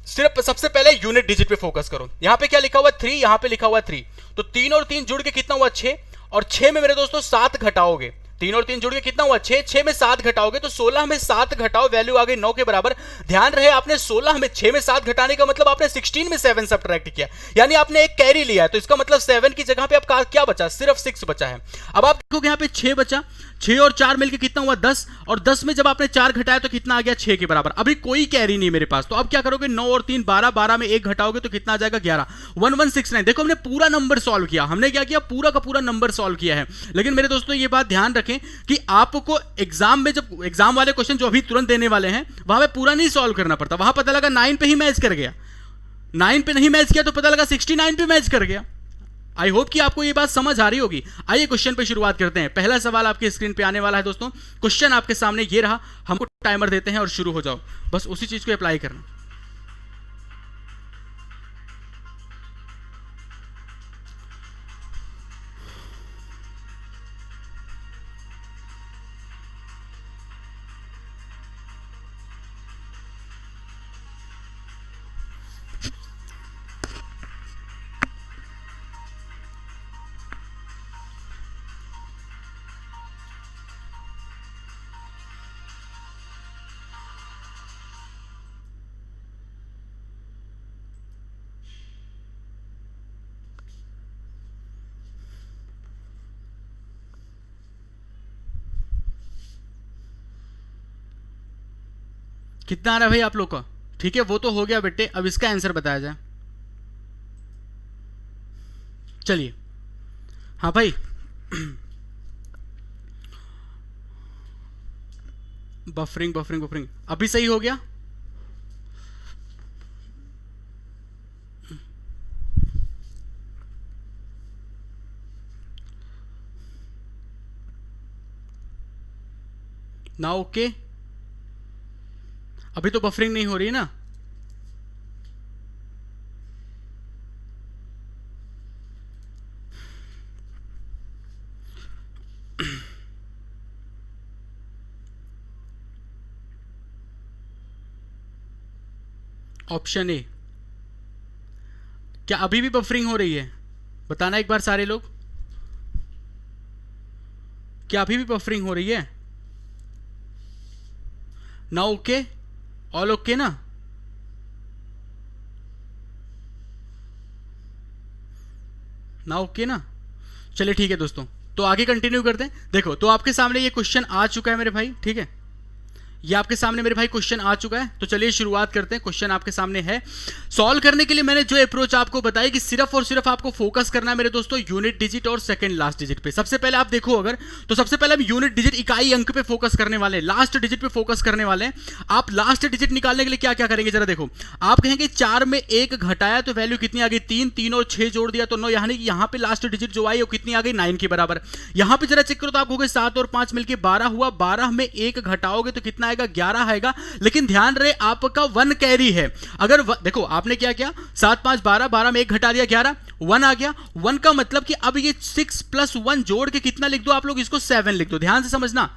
सिर्फ सबसे पहले यूनिट डिजिट पे फोकस करो। यहां पे क्या लिखा हुआ 3, यहां पे लिखा हुआ 3, तो 3 और 3 जुड़ के कितना हुआ 6, और 6 में मेरे दोस्तों 7 घटाओगे, 3 और 3 जुड़ के कितना हुआ 6, 6 में 7 घटाओगे तो 16 में 7 घटाओ, वैल्यू आ गई 9 के बराबर। ध्यान रहे आपने 16 में 6 में 7 घटाने का मतलब आपने 16 में 7 सब्ट्रैक्ट किया, यानी आपने एक कैरी लिया है, तो इसका मतलब 7 की जगह पे आपका क्या बचा, सिर्फ 6 बचा है। अब आप देखोगे यहाँ पे 6 बचा, 6 और 4 मिलकर कितना हुआ 10, और 10 में जब आपने 4 घटाया तो कितना आ गया 6 के बराबर। अभी कोई कैरी नहीं मेरे पास, तो अब क्या करोगे, 9 और 3 12, 12 में 1 घटाओगे तो कितना आ जाएगा 11, 1169। देखो हमने पूरा नंबर सॉल्व किया, हमने क्या किया, पूरा का पूरा नंबर सॉल्व किया है। लेकिन मेरे दोस्तों ये बात ध्यान रखें कि आपको एग्जाम में, जब एग्जाम वाले क्वेश्चन जो अभी तुरंत देने वाले हैं, वहां पे पूरा नहीं सॉल्व करना पड़ता, वहां पता लगा 9 पे ही मैच कर गया, 9 पे नहीं मैच किया तो पता लगा 69 पे मैच कर गया। आई होप कि आपको ये बात समझ आ रही होगी। आइए क्वेश्चन पे शुरुआत करते हैं। पहला सवाल आपकी स्क्रीन पे आने वाला है दोस्तों, क्वेश्चन आपके सामने ये रहा, हमको टाइमर देते हैं और शुरू हो जाओ, बस उसी चीज को अप्लाई करना। कितना आ रहा है भाई आप लोग का? ठीक है, वो तो हो गया बेटे, अब इसका आंसर बताया जाए। चलिए, हाँ भाई बफरिंग बफरिंग बफरिंग अभी सही हो गया। ना ओके, अभी तो बफरिंग नहीं हो रही ना। ऑप्शन ए, क्या अभी भी बफरिंग हो रही है? बताना एक बार सारे लोग, क्या अभी भी बफरिंग हो रही है? ना ओके, ऑल ओके ना? ना ओके ना? चलिए ठीक है दोस्तों, तो आगे कंटिन्यू करते हैं। देखो तो आपके सामने ये क्वेश्चन आ चुका है मेरे भाई, ठीक है, ये आपके सामने मेरे भाई क्वेश्चन आ चुका है। तो चलिए शुरुआत करते हैं। क्वेश्चन आपके सामने है, सॉल्व करने के लिए मैंने जो अप्रोच आपको बताई कि सिर्फ और सिर्फ आपको फोकस करना है मेरे दोस्तों यूनिट डिजिट और सेकंड लास्ट डिजिट पे। सबसे पहले आप देखो अगर, तो सबसे पहले हम यूनिट डिजिट इकाई अंक पे फोकस करने वाले हैं, लास्ट डिजिट पे फोकस करने वाले हैं। आप लास्ट डिजिट निकालने के लिए क्या क्या करेंगे जरा देखो। आप कहेंगे 4 में 1 घटाया तो वैल्यू कितनी आ गई 3, 3 और 6 जोड़ दिया तो 9, यानी कि यहां पे लास्ट डिजिट जो आई वो कितनी आ गई 9 के बराबर। यहां पे जरा चेक करो तो आप कहोगे 7 और 5 मिलके 12 हुआ, 12 में 1 घटाओगे तो कितना आएगा 11 आएगा। लेकिन ध्यान रहे आपका 1 कैरी है। अगर देखो आपने क्या किया, 7 5 12, 12 में 1 घटा दिया 11, 1 आ गया। 1 का मतलब कि अब ये 6 + 1 जोड़ के कितना लिख दो आप लोग, इसको 7 लिख दो। ध्यान से समझना,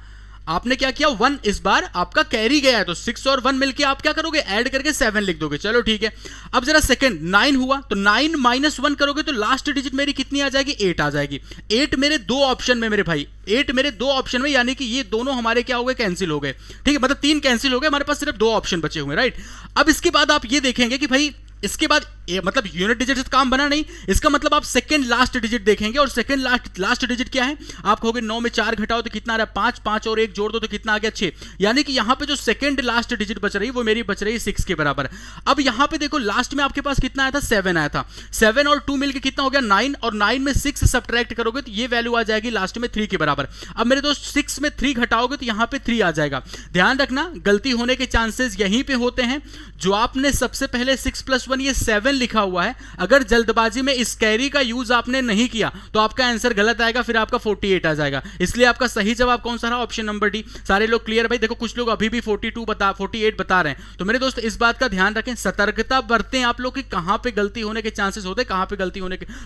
आपने क्या किया 1 इस बार आपका कैरी गया है, तो 6 और 1 मिलके आप क्या करोगे ऐड करके 7 लिख दोगे। चलो ठीक है। अब जरा सेकंड 9 हुआ तो 9 - 1 करोगे तो लास्ट डिजिट मेरी कितनी आ जाएगी 8 आ जाएगी। 8 मेरे 2 ऑप्शन में मेरे भाई, 8 मेरे 2 ऑप्शन में, यानी कि ये दोनों हमारे क्या हो गए कैंसिल हो गए, ठीक है, मतलब 3 कैंसिल हो गए, हमारे पास सिर्फ 2 ऑप्शन बचे हुए, राइट। अब इसके बाद आप ये देखेंगे कि भाई इसके बाद मतलब यूनिट डिजिट से काम बना नहीं, इसका मतलब आप सेकंड लास्ट डिजिट देखेंगे। और सेकंड लास्ट डिजिट क्या है, आप कहोगे 9 में 4 घटाओ तो कितना आ रहा है 5, 5 और 1 जोड़ दो तो कितना आ गया 6, यानी कि यहां पे जो सेकंड लास्ट डिजिट बच रही है वो मेरी बच रही है 6 के बराबर। अब यहां पे देखो लास्ट में आपके पास कितना आया था 7 आया था, 7 और 2 मिलके कितना हो गया 9, और 9 में 6 सब्ट्रैक्ट करोगे तो ये वैल्यू आ जाएगी लास्ट में 3 के बराबर। अब मेरे दोस्त 6 में 3 घटाओगे तो यहां पे 3 आ जाएगा। ध्यान रखना गलती होने के चांसेस यहीं पे होते हैं। जो आपने सबसे पहले 6 + 1 ये 7 लिखा हुआ है, अगर जल्दबाजी में इस कैरी का यूज आपने नहीं किया तो आपका आंसर गलत आएगा, फिर आपका 48 आ जाएगा। इसलिए आपका सही जवाब कौन सा रहा, ऑप्शन नंबर डी। सारे लोग क्लियर भाई? देखो कुछ लोग अभी भी 48 बता रहे हैं, तो मेरे दोस्त इस बात का ध्यान रखें, सतर्कता बरतें आप लोग कि कहां पे गलती होने के चांसेस होते हैं,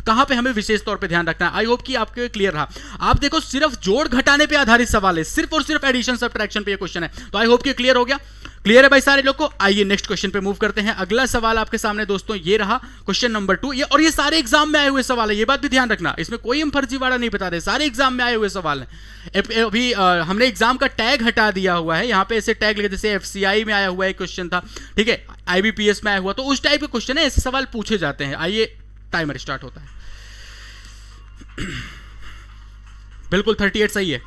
कहां पे हमें विशेष तौर पे ध्यान रखना है। आई होप कि आपके क्लियर रहा। आप देखो सिर्फ जोड़ घटाने पे आधारित सवाल है, सिर्फ और सिर्फ एडिशन सब्ट्रैक्शन पे ये क्वेश्चन है, तो आई होप कि क्लियर हो गया। क्लियर है भाई सारे लोग को? आइए नेक्स्ट क्वेश्चन पे मूव करते हैं। अगला सवाल आपके सामने दोस्तों ये रहा, क्वेश्चन नंबर 2। और ये सारे एग्जाम में आए हुए सवाल है, ये बात भी ध्यान रखना, इसमें कोई हम फर्जीवाड़ा नहीं बता रहे, सारे एग्जाम में आए हुए सवाल हैं। अभी हमने एग्जाम का टैग हटा दिया हुआ है, यहां पे ऐसे टैग लिखे जैसे FCI में आया हुआ एक क्वेश्चन था, ठीक है, IBPS में आया हुआ, तो उस टाइप के क्वेश्चन है, ऐसे सवाल पूछे जाते हैं। आइए टाइमर स्टार्ट होता है। बिल्कुल 38 सही है।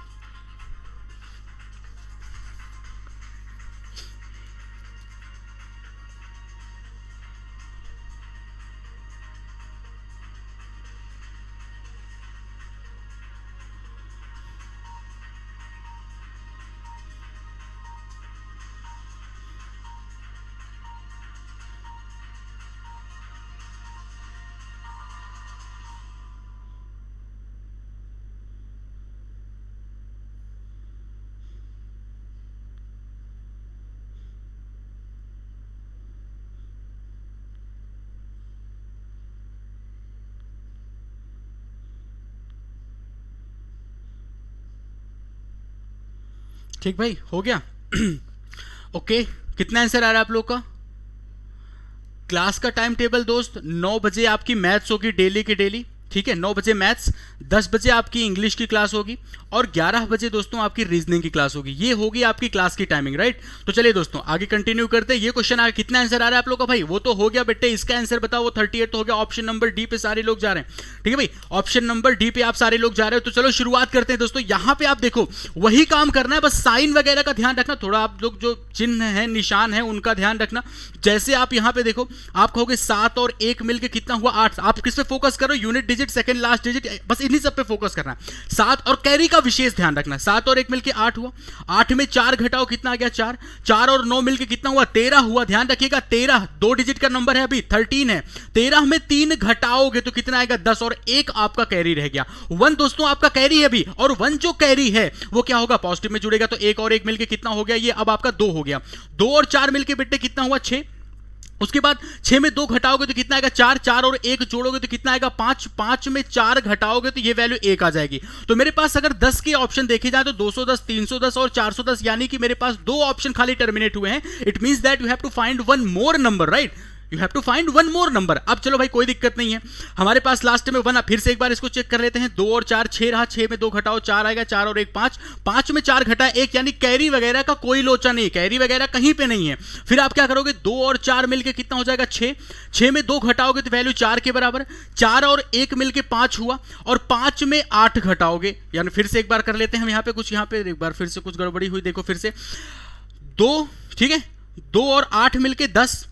ठीक भाई हो गया। ओके कितना आंसर आ रहा है आप लोग का? क्लास का टाइम टेबल दोस्त 9 बजे आपकी मैथ्स होगी डेली की डेली, ठीक है, 9 बजे मैथ्स, 10 बजे आपकी इंग्लिश की क्लास होगी और 11 बजे दोस्तों आपकी रीजनिंग की क्लास होगी। ये होगी आपकी क्लास की टाइमिंग, राइट। तो चलिए दोस्तों आगे कंटिन्यू करते हैं। ये क्वेश्चन आगे कितना आंसर आ रहा है आप लोग का भाई? वो तो हो गया बेटे, इसका आंसर बताओ, वो 38 तो हो गया। ऑप्शन नंबर डी पे सारे लोग जा रहे हैं, ठीक है भाई, ऑप्शन नंबर डी पे आप सारे लोग जा रहे हो। तो चलो शुरुआत करते हैं दोस्तों। यहां पे आप देखो वही काम करना है, बस साइन वगैरह का ध्यान रखना, थोड़ा आप लोग जो चिन्ह है निशान है उनका ध्यान रखना। जैसे आप यहां पे देखो, आप कहोगे 7 और 1 मिलकर कितना हुआ 8। आप किस पे फोकस करो? Unit digit, second last digit, बस इन्हीं सब पे फोकस करना है। 7 और कैरी का विशेष ध्यान रखना। 7 और 1 मिलके 8 हुआ, 8 में 4 घटाओ कितना आ गया 4, 4 और 9 मिलके कितना हुआ 13 हुआ। ध्यान रखिएगा 13 2 डिजिट का नंबर है, अभी 13 है, 13 में 3 घटाओगे तो कितना आएगा 10 और 1 आपका कैरी रह गया। 1 दोस्तों आपका कैरी है अभी, और 1 जो कैरी है वो क्या होगा पॉजिटिव में जुड़ेगा, तो 1 और 1 मिलके कितना हो गया ये, अब आपका 2 हो गया। 2 और 4 मिलके बेटे कितना हुआ 6। उसके बाद 6 में 2 घटाओगे तो कितना आएगा 4, 4 और 1 जोड़ोगे तो कितना आएगा 5, 5 में 4 घटाओगे तो ये वैल्यू 1 आ जाएगी। तो मेरे पास अगर 10 के ऑप्शन देखे जाए तो 210, 310 और 410, यानी कि मेरे पास 2 ऑप्शन खाली टर्मिनेट हुए हैं। It means that you have to find one more number, right. You have to find one more number. अब चलो भाई कोई दिक्कत नहीं है, हमारे पास लास्ट में 1, फिर से एक बार इसको चेक कर लेते हैं। 2 और 4 6 रहा, 6 में 2 घटाओ 4 आएगा, 4 और 1 5, 5 में 4 घटा 1, यानी कैरी वगैरह का कोई लोचा नहीं, कैरी वगैरह कहीं पे नहीं है। फिर आप क्या करोगे, 2 और 4 मिलके कितना हो जाएगा 6, 6 में 2 घटाओगे तो वैल्यू 4 के बराबर, 4 और 1 मिलके 5 हुआ, और 5 में 8 घटाओगे, यानी फिर से एक बार कर लेते हैं हम यहाँ पे कुछ, यहाँ पे एक बार फिर से कुछ गड़बड़ी हुई, देखो फिर से 2, ठीक है, 2 और 8 मिलके 10,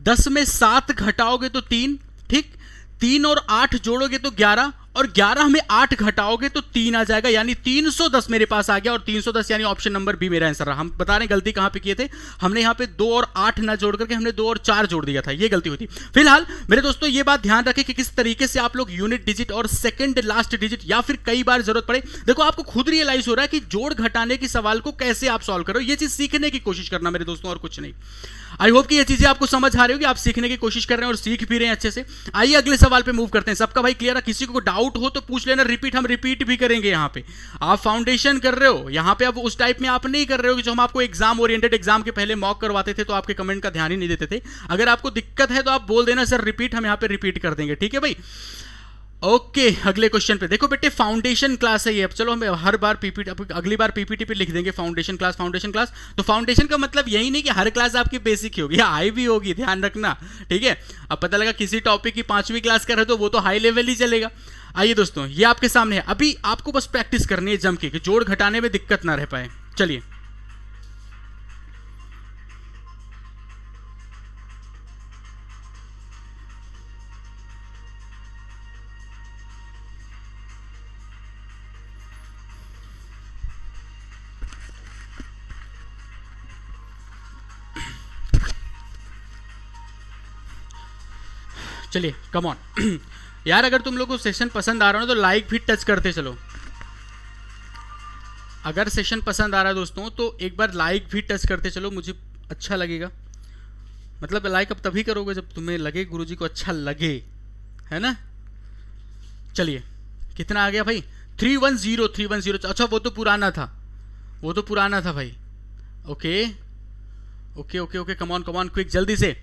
10 में 7 घटाओगे तो 3, ठीक, 3 और 8 जोड़ोगे तो 11, और 11 में 8 घटाओगे तो 3 आ जाएगा, यानी 310 मेरे पास आ गया, और 310 यानी ऑप्शन नंबर बी मेरा आंसर रहा। हम बता रहे हैं गलती कहां पे किए थे, हमने यहां पे 2 और 8 ना जोड़ करके हमने 2 और 4 जोड़ दिया था, ये गलती हुई थी। फिलहाल मेरे दोस्तों ये बात ध्यान रखें कि किस तरीके से आप लोग यूनिट डिजिट और सेकंड लास्ट डिजिट, या फिर कई बार जरूरत पड़े, देखो आपको खुद रियलाइज हो रहा है कि जोड़ घटाने की सवाल को कैसे आप सॉल्व करो, ये चीज सीखने की कोशिश करना मेरे दोस्तों, और कुछ नहीं। आई होप कि ये चीजें आपको समझ आ रही होगी, आप सीखने की कोशिश कर रहे हैं और सीख भी रहे हैं अच्छे से। आइए अगले सवाल पे मूव करते हैं। सबका भाई क्लियर है? किसी को डाउट हो तो पूछ लेना, रिपीट हम रिपीट भी करेंगे। यहाँ पे आप फाउंडेशन कर रहे हो, यहाँ पे अब उस टाइप में आप नहीं कर रहे हो कि जो हम आपको एग्जाम ओरिएंटेड एग्जाम के पहले मॉक करवाते थे तो आपके कमेंट का ध्यान ही नहीं देते थे। अगर आपको दिक्कत है तो आप बोल देना सर रिपीट, हम यहाँ पे रिपीट कर देंगे, ठीक है भाई। ओके अगले क्वेश्चन पे देखो बेटे, फाउंडेशन क्लास है ये। अब चलो हम हर बार पीपीटी, अगली बार पीपीटी पे लिख देंगे फाउंडेशन क्लास, फाउंडेशन क्लास। तो फाउंडेशन का मतलब यही नहीं कि हर क्लास आपकी बेसिक ही होगी, हाई भी होगी, ध्यान रखना, ठीक है। अब पता लगा किसी टॉपिक की 5वीं क्लास कर रहे हो तो वो तो हाई लेवल ही चलेगा। आइए दोस्तों ये आपके सामने है, अभी आपको बस प्रैक्टिस करनी है जम के कि जोड़ घटाने में दिक्कत ना रह पाए। चलिए चलिए कम ऑन यार, अगर तुम लोगों को सेशन पसंद आ रहा हो तो लाइक भी टच करते चलो। अगर सेशन पसंद आ रहा है दोस्तों तो एक बार लाइक भी टच करते चलो, मुझे अच्छा लगेगा। मतलब लाइक अब तभी करोगे जब तुम्हें लगे गुरुजी को अच्छा लगे, है ना। चलिए कितना आ गया भाई, 310 310। अच्छा वो तो पुराना था, वो तो पुराना था भाई। Okay okay okay okay, come on quick जल्दी से।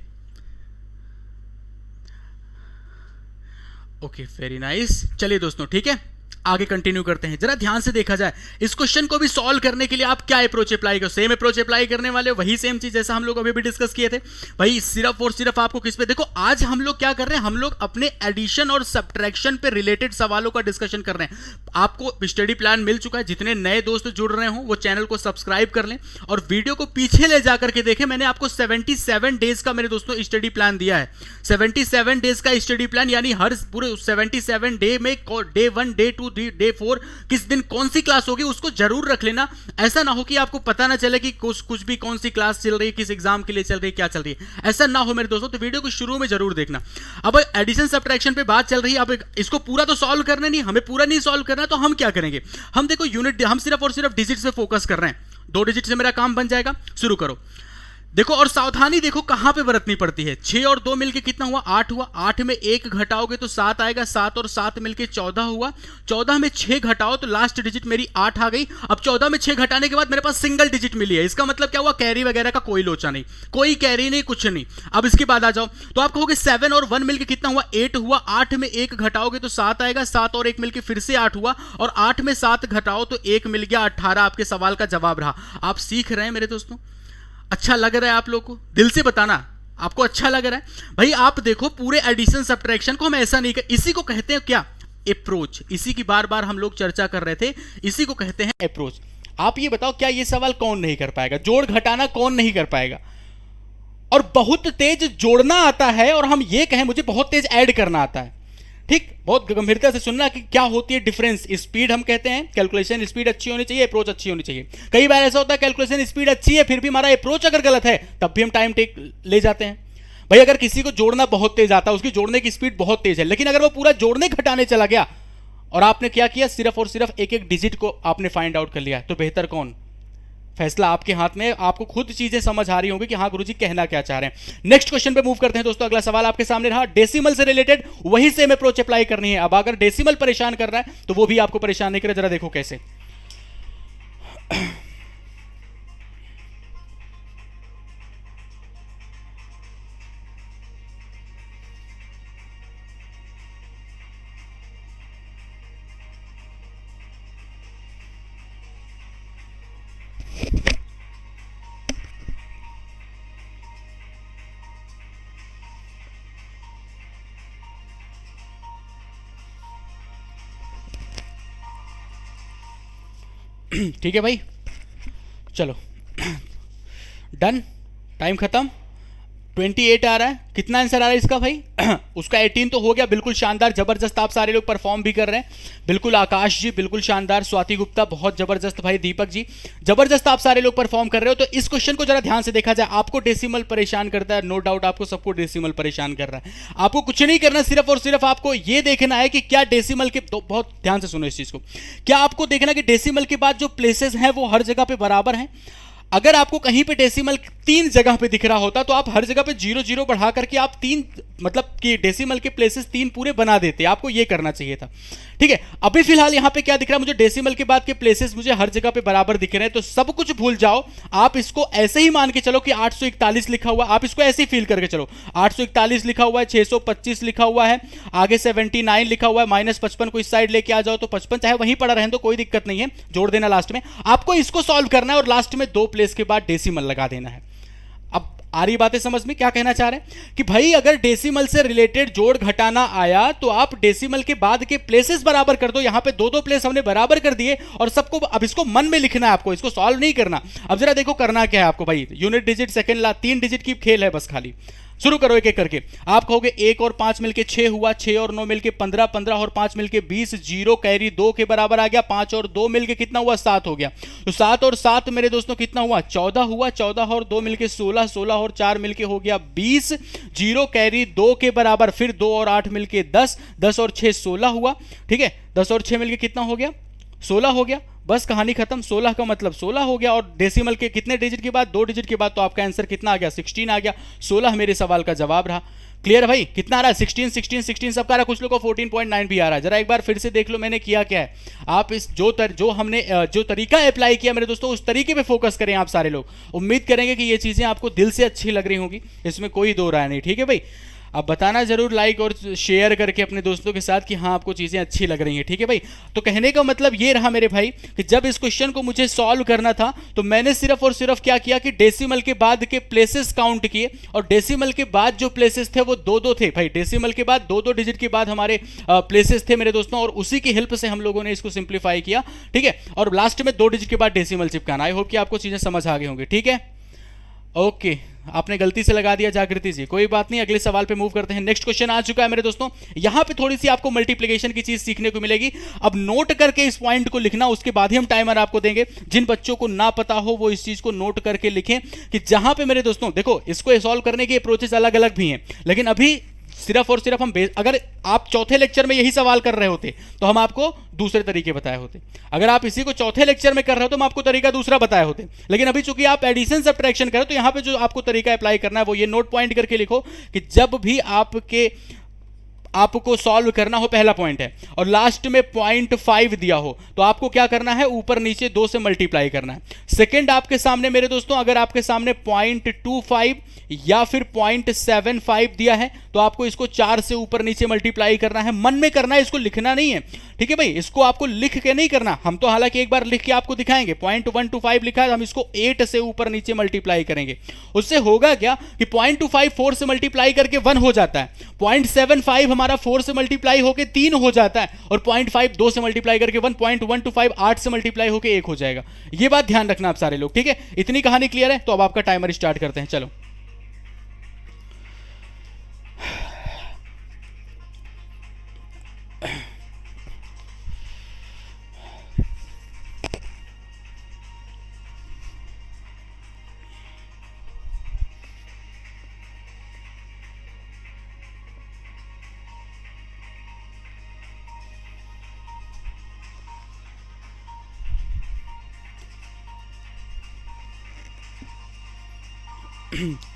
Okay very nice. चलिए दोस्तों ठीक है, आगे कंटिन्यू करते हैं। जरा ध्यान से देखा जाए, इस क्वेश्चन को भी सॉल्व करने के लिए आप क्या अप्रोच अप्लाई करो, सेम अप्रोच अप्लाई करने वाले, वही सेम चीज जैसा हम लोग अभी भी डिस्कस किए थे भाई। सिर्फ और सिर्फ आपको किस पे, देखो आज हम लोग क्या कर रहे हैं, हम लोग अपने एडिशन और सब्ट्रैक्शन पे रिलेटेड सवालों का डिस्कशन कर रहे हैं। आपको स्टडी प्लान मिल चुका है, जितने नए दोस्त जुड़ रहे हो वो चैनल को सब्सक्राइब कर लें और वीडियो को पीछे ले जाकर के देखें। मैंने आपको 77 डेज का मेरे दोस्तों स्टडी प्लान दिया है, 77 डेज का स्टडी प्लान, यानी हर पूरे 77 डे में डे 1 डे 2 डे 4 किस दिन कौन सी क्लास होगी उसको जरूर रख लेना। ऐसा ना हो कि आपको पता ना चले कि कुछ भी कौन सी क्लास चल रही है, किस एग्जाम के लिए चल रही है, क्या चल रही है, ऐसा ना हो मेरे दोस्तों। तो वीडियो को शुरू में जरूर देखना। अब एडिशन सब्ट्रैक्शन पे बात चल रही है, अब इसको पूरा तो सॉल्व करना नहीं, हमें पूरा नहीं सॉल्व करना, तो हम क्या करेंगे, हम देखो यूनिट, हम सिर्फ और सिर्फ डिजिट पे फोकस कर रहे हैं। 2 डिजिट से मेरा काम बन जाएगा, शुरू करो। देखो और सावधानी देखो कहां पे बरतनी पड़ती है। 6 और 2 मिलके कितना हुआ, 8 हुआ, 8 में 1 घटाओगे तो 7 आएगा, 7 और 7 मिलके 14 हुआ, 14 में 6 घटाओ तो लास्ट डिजिट मेरी 8 आ गई। अब 14 में 6 घटाने के बाद मेरे पास सिंगल डिजिट मिली है, इसका मतलब क्या हुआ, कैरी वगैरह का कोई लोचा नहीं, कोई कैरी नहीं, कुछ नहीं। अब इसके बाद आ जाओ तो आप कहोगे 7 और 1 मिलके कितना हुआ, 8 हुआ, 8 में 1 घटाओगे तो 7 आएगा, 7 और 1 मिलके फिर से 8 हुआ, और 8 में 7 घटाओ तो 1 मिल गया, 18 आपके सवाल का जवाब रहा। आप सीख रहे हैं मेरे दोस्तों, अच्छा लग रहा है आप लोग को, दिल से बताना आपको अच्छा लग रहा है भाई। आप देखो पूरे एडिशन सब्ट्रैक्शन को हम ऐसा नहीं कर, इसी को कहते हैं क्या, अप्रोच। इसी की बार बार हम लोग चर्चा कर रहे थे, इसी को कहते हैं अप्रोच। आप ये बताओ क्या ये सवाल कौन नहीं कर पाएगा, जोड़ घटाना कौन नहीं कर पाएगा, और बहुत तेज जोड़ना आता है, और हम ये कहें मुझे बहुत तेज ऐड करना आता है, ठीक। बहुत गंभीरता से सुनना कि क्या होती है डिफरेंस। स्पीड हम कहते हैं, कैलकुलेशन स्पीड अच्छी होनी चाहिए, अप्रोच अच्छी होनी चाहिए। कई बार ऐसा होता है कैलकुलेशन स्पीड अच्छी है फिर भी हमारा अप्रोच अगर गलत है तब भी हम टाइम टेक ले जाते हैं। भाई अगर किसी को जोड़ना बहुत तेज आता है, उसकी जोड़ने की स्पीड बहुत तेज है, लेकिन अगर वो पूरा जोड़ने घटाने चला गया और आपने क्या किया, सिर्फ और सिर्फ एक एक डिजिट को आपने फाइंड आउट कर लिया, तो बेहतर कौन, फैसला आपके हाथ में। आपको खुद चीजें समझ आ रही होंगी कि हाँ गुरुजी कहना क्या चाह रहे हैं। नेक्स्ट क्वेश्चन पे मूव करते हैं दोस्तों। अगला सवाल आपके सामने रहा, डेसिमल से रिलेटेड, वही सेम अप्रोच अप्लाई करनी है। अब अगर डेसिमल परेशान कर रहा है तो वो भी आपको परेशान नहीं करे, जरा देखो कैसे। ठीक है भाई, चलो डन, टाइम खत्म। 28 आ रहा है, कितना आंसर आ रहा है इसका भाई? उसका 18 तो हो गया, बिल्कुल शानदार, जबरदस्त, आप सारे लोग परफॉर्म भी कर रहे हैं, बिल्कुल आकाश जी बिल्कुल शानदार, स्वाति गुप्ता बहुत जबरदस्त भाई, दीपक जी जबरदस्त, आप सारे लोग परफॉर्म कर रहे हो। तो इस क्वेश्चन को जरा ध्यान से देखा जाए, आपको डेसिमल परेशान करता है, नो डाउट आपको सबको डेसिमल परेशान कर रहा है। आपको कुछ नहीं करना, सिर्फ और सिर्फ आपको यह देखना है कि क्या डेसिमल के, तो बहुत ध्यान से सुनो इस चीज को, क्या आपको देखना कि डेसिमल के बाद जो प्लेसेस हैं वो हर जगह पे बराबर हैं। अगर आपको कहीं पे डेसिमल 3 जगह पे दिख रहा होता तो आप हर जगह पे 0 0 बढ़ा करके आप 3, मतलब कि डेसिमल के प्लेसेस 3 पूरे बना देते, आपको ये करना चाहिए था। ठीक है, अभी फिलहाल यहां पे क्या दिख रहा है मुझे, डेसिमल के बाद के प्लेसेस मुझे हर जगह पे बराबर दिख रहे हैं, तो सब कुछ भूल जाओ, आप इसको ऐसे ही मान के चलो कि 841 लिखा हुआ, आप इसको ऐसे ही फील करके चलो, 841 लिखा हुआ है, 625 लिखा हुआ है, आगे 79 लिखा हुआ है, -55 को इस साइड लेके आ जाओ तो 55 चाहे वहीं पड़ा रहने दो, कोई दिक्कत नहीं है, जोड़ देना लास्ट में। आपको इसको सॉल्व करना है और लास्ट में 2 प्लेस के बाद डेसिमल लगा देना है। अब आ रही बातें समझ में, क्या कहना चाह रहे हैं कि भाई अगर डेसिमल से रिलेटेड जोड़ घटाना आया तो आप डेसिमल के बाद के प्लेसेस बराबर कर दो। यहां पे 2 प्लेस हमने बराबर कर दिए और सबको, अब इसको मन में लिखना है आपको, इसको सॉल्व नहीं करना। अब जरा देखो करना क्या है आपको भाई, यूनिट डिजिट सेकंड ला 3 डिजिट की खेल है बस, खाली शुरू करो एक एक करके। आप कहोगे 1 और 5 मिलके 6 हुआ, 6 और 9 मिलके 15, 15 और 5 मिलके 20, 0 कैरी 2 के बराबर आ गया, 5 और 2 मिलके कितना हुआ, 7 हो गया। तो 7 और 7 मेरे दोस्तों कितना हुआ, 14 हुआ, 14 और 2 मिलके 16, 16 और 4 मिलके हो गया 20, 0 कैरी 2 के बराबर, फिर 2 और 8 मिलके 10, 10 और 6 16 हुआ। ठीक है, 10 और 6 मिलके कितना हो गया, 16 हो गया, बस कहानी खत्म। 16 का मतलब 16 हो गया, और डेसिमल के कितने डिजिट के बाद, 2 डिजिट के बाद, तो आपका आंसर कितना आ गया, 16 आ गया। 16 मेरे सवाल का जवाब रहा। क्लियर भाई, कितना आ रहा है, 16 16 16 सबका आ रहा है, कुछ लोगों को 14.9 भी आ रहा है। जरा एक बार फिर से देख लो मैंने किया क्या है। आप इस जो हमने जो तरीका अप्लाई किया मेरे दोस्तों, उस तरीके पे फोकस करें आप सारे लोग। उम्मीद करेंगे कि ये चीजें आपको दिल से अच्छी लग रही होंगी, इसमें कोई दो राय नहीं। ठीक है भाई, अब बताना जरूर लाइक और शेयर करके अपने दोस्तों के साथ कि हाँ आपको चीज़ें अच्छी लग रही हैं। ठीक है भाई, तो कहने का मतलब ये रहा मेरे भाई कि जब इस क्वेश्चन को मुझे सॉल्व करना था तो मैंने सिर्फ और सिर्फ क्या किया कि डेसिमल के बाद के प्लेसेस काउंट किए, और डेसिमल के बाद जो प्लेसेस थे वो 2-2 थे भाई। डेसिमल के बाद 2-2 डिजिट के बाद हमारे प्लेसेस थे मेरे दोस्तों, और उसी की हेल्प से हम लोगों ने इसको सिंप्लीफाई किया। ठीक है, और लास्ट में 2 डिजिट के बाद डेसिमल चिपकाना। आई होप कि आपको चीज़ें समझ आ गई होंगी। ठीक है, ओके, आपने गलती से लगा दिया जागृति जी, कोई बात नहीं, अगले सवाल पे मूव करते हैं। नेक्स्ट क्वेश्चन आ चुका है मेरे दोस्तों, यहां पे थोड़ी सी आपको मल्टीप्लिकेशन की चीज सीखने को मिलेगी। अब नोट करके इस पॉइंट को लिखना, उसके बाद ही हम टाइमर आपको देंगे। जिन बच्चों को ना पता हो वो इस चीज को नोट करके लिखें कि जहां पे मेरे दोस्तों देखो, इसको सॉल्व करने के अप्रोचेस अलग अलग भी हैं, लेकिन अभी सिर्फ और सिर्फ हम अगर आप चौथे लेक्चर में यही सवाल कर रहे होते तो हम आपको दूसरे तरीके बताए होते। अगर आप इसी को चौथे लेक्चर में कर रहे हो तो हम आपको तरीका दूसरा बताए होते। लेकिन अभी चूंकि आप एडिशन सब्ट्रैक्शन करो तो यहां पे जो आपको तरीका अप्लाई करना है वो ये नोट पॉइंट करके लिखो कि जब भी आपको सॉल्व करना हो, पहला पॉइंट है, और लास्ट में 0.5 दिया हो तो आपको क्या करना है, ऊपर नीचे 2 से मल्टीप्लाई करना है। सेकंड आपके सामने मेरे दोस्तों, अगर आपके सामने 0.25 या फिर 0.75 दिया है तो आपको इसको 4 से ऊपर नीचे मल्टीप्लाई करना है। मन में करना है, इसको लिखना नहीं है। ठीक है भाई, इसको आपको लिख के नहीं करना, हम तो हालांकि एक बार लिख के आपको दिखाएंगे। 0.125 लिखा है, हम इसको 8 से ऊपर नीचे मल्टीप्लाई करेंगे। उससे होगा क्या कि 0.25 4 से मल्टीप्लाई करके 1 हो जाता है, 0.75 हमारा 4 से मल्टीप्लाई होकर 3 हो जाता है, और 0.5 2 से मल्टीप्लाई करके 1, 0.125 8 से मल्टीप्लाई होकर 1 हो जाएगा। ये बात ध्यान रखना आप सारे लोग। ठीक है, इतनी कहानी क्लियर है? तो अब आपका टाइमर स्टार्ट करते हैं, चलो।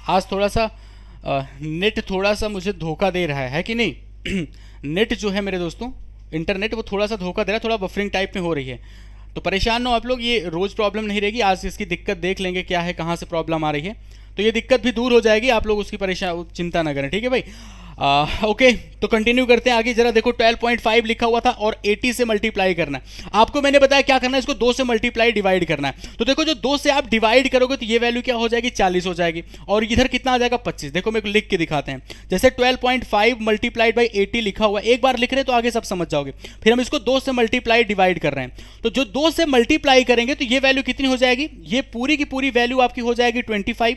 आज थोड़ा सा नेट थोड़ा सा मुझे धोखा दे रहा है कि नहीं? नेट जो है मेरे दोस्तों, इंटरनेट वो थोड़ा सा धोखा दे रहा है, थोड़ा बफरिंग टाइप में हो रही है। तो परेशान हो आप लोग, ये रोज़ प्रॉब्लम नहीं रहेगी, आज इसकी दिक्कत देख लेंगे क्या है, कहाँ से प्रॉब्लम आ रही है, तो ये दिक्कत भी दूर हो जाएगी। आप लोग उसकी परेशान चिंता ना करें। ठीक है भाई, ओके, तो कंटिन्यू करते हैं आगे। जरा देखो 12.5 लिखा हुआ था और 80 से मल्टीप्लाई करना है। आपको मैंने बताया क्या करना है, इसको 2 से मल्टीप्लाई डिवाइड करना है। तो देखो जो 2 से आप डिवाइड करोगे तो ये वैल्यू क्या हो जाएगी, 40 हो जाएगी, और इधर कितना आ जाएगा, 25। देखो मेरे को लिख के दिखाते हैं। जैसे 12.5 मल्टीप्लाइड बाई 80 लिखा हुआ, एक बार लिख रहे तो आगे सब समझ जाओगे। फिर हम इसको 2 से मल्टीप्लाई डिवाइड कर रहे हैं, तो जो 2 से मल्टीप्लाई करेंगे तो ये वैल्यू कितनी हो जाएगी, ये पूरी की पूरी वैल्यू आपकी हो जाएगी 25,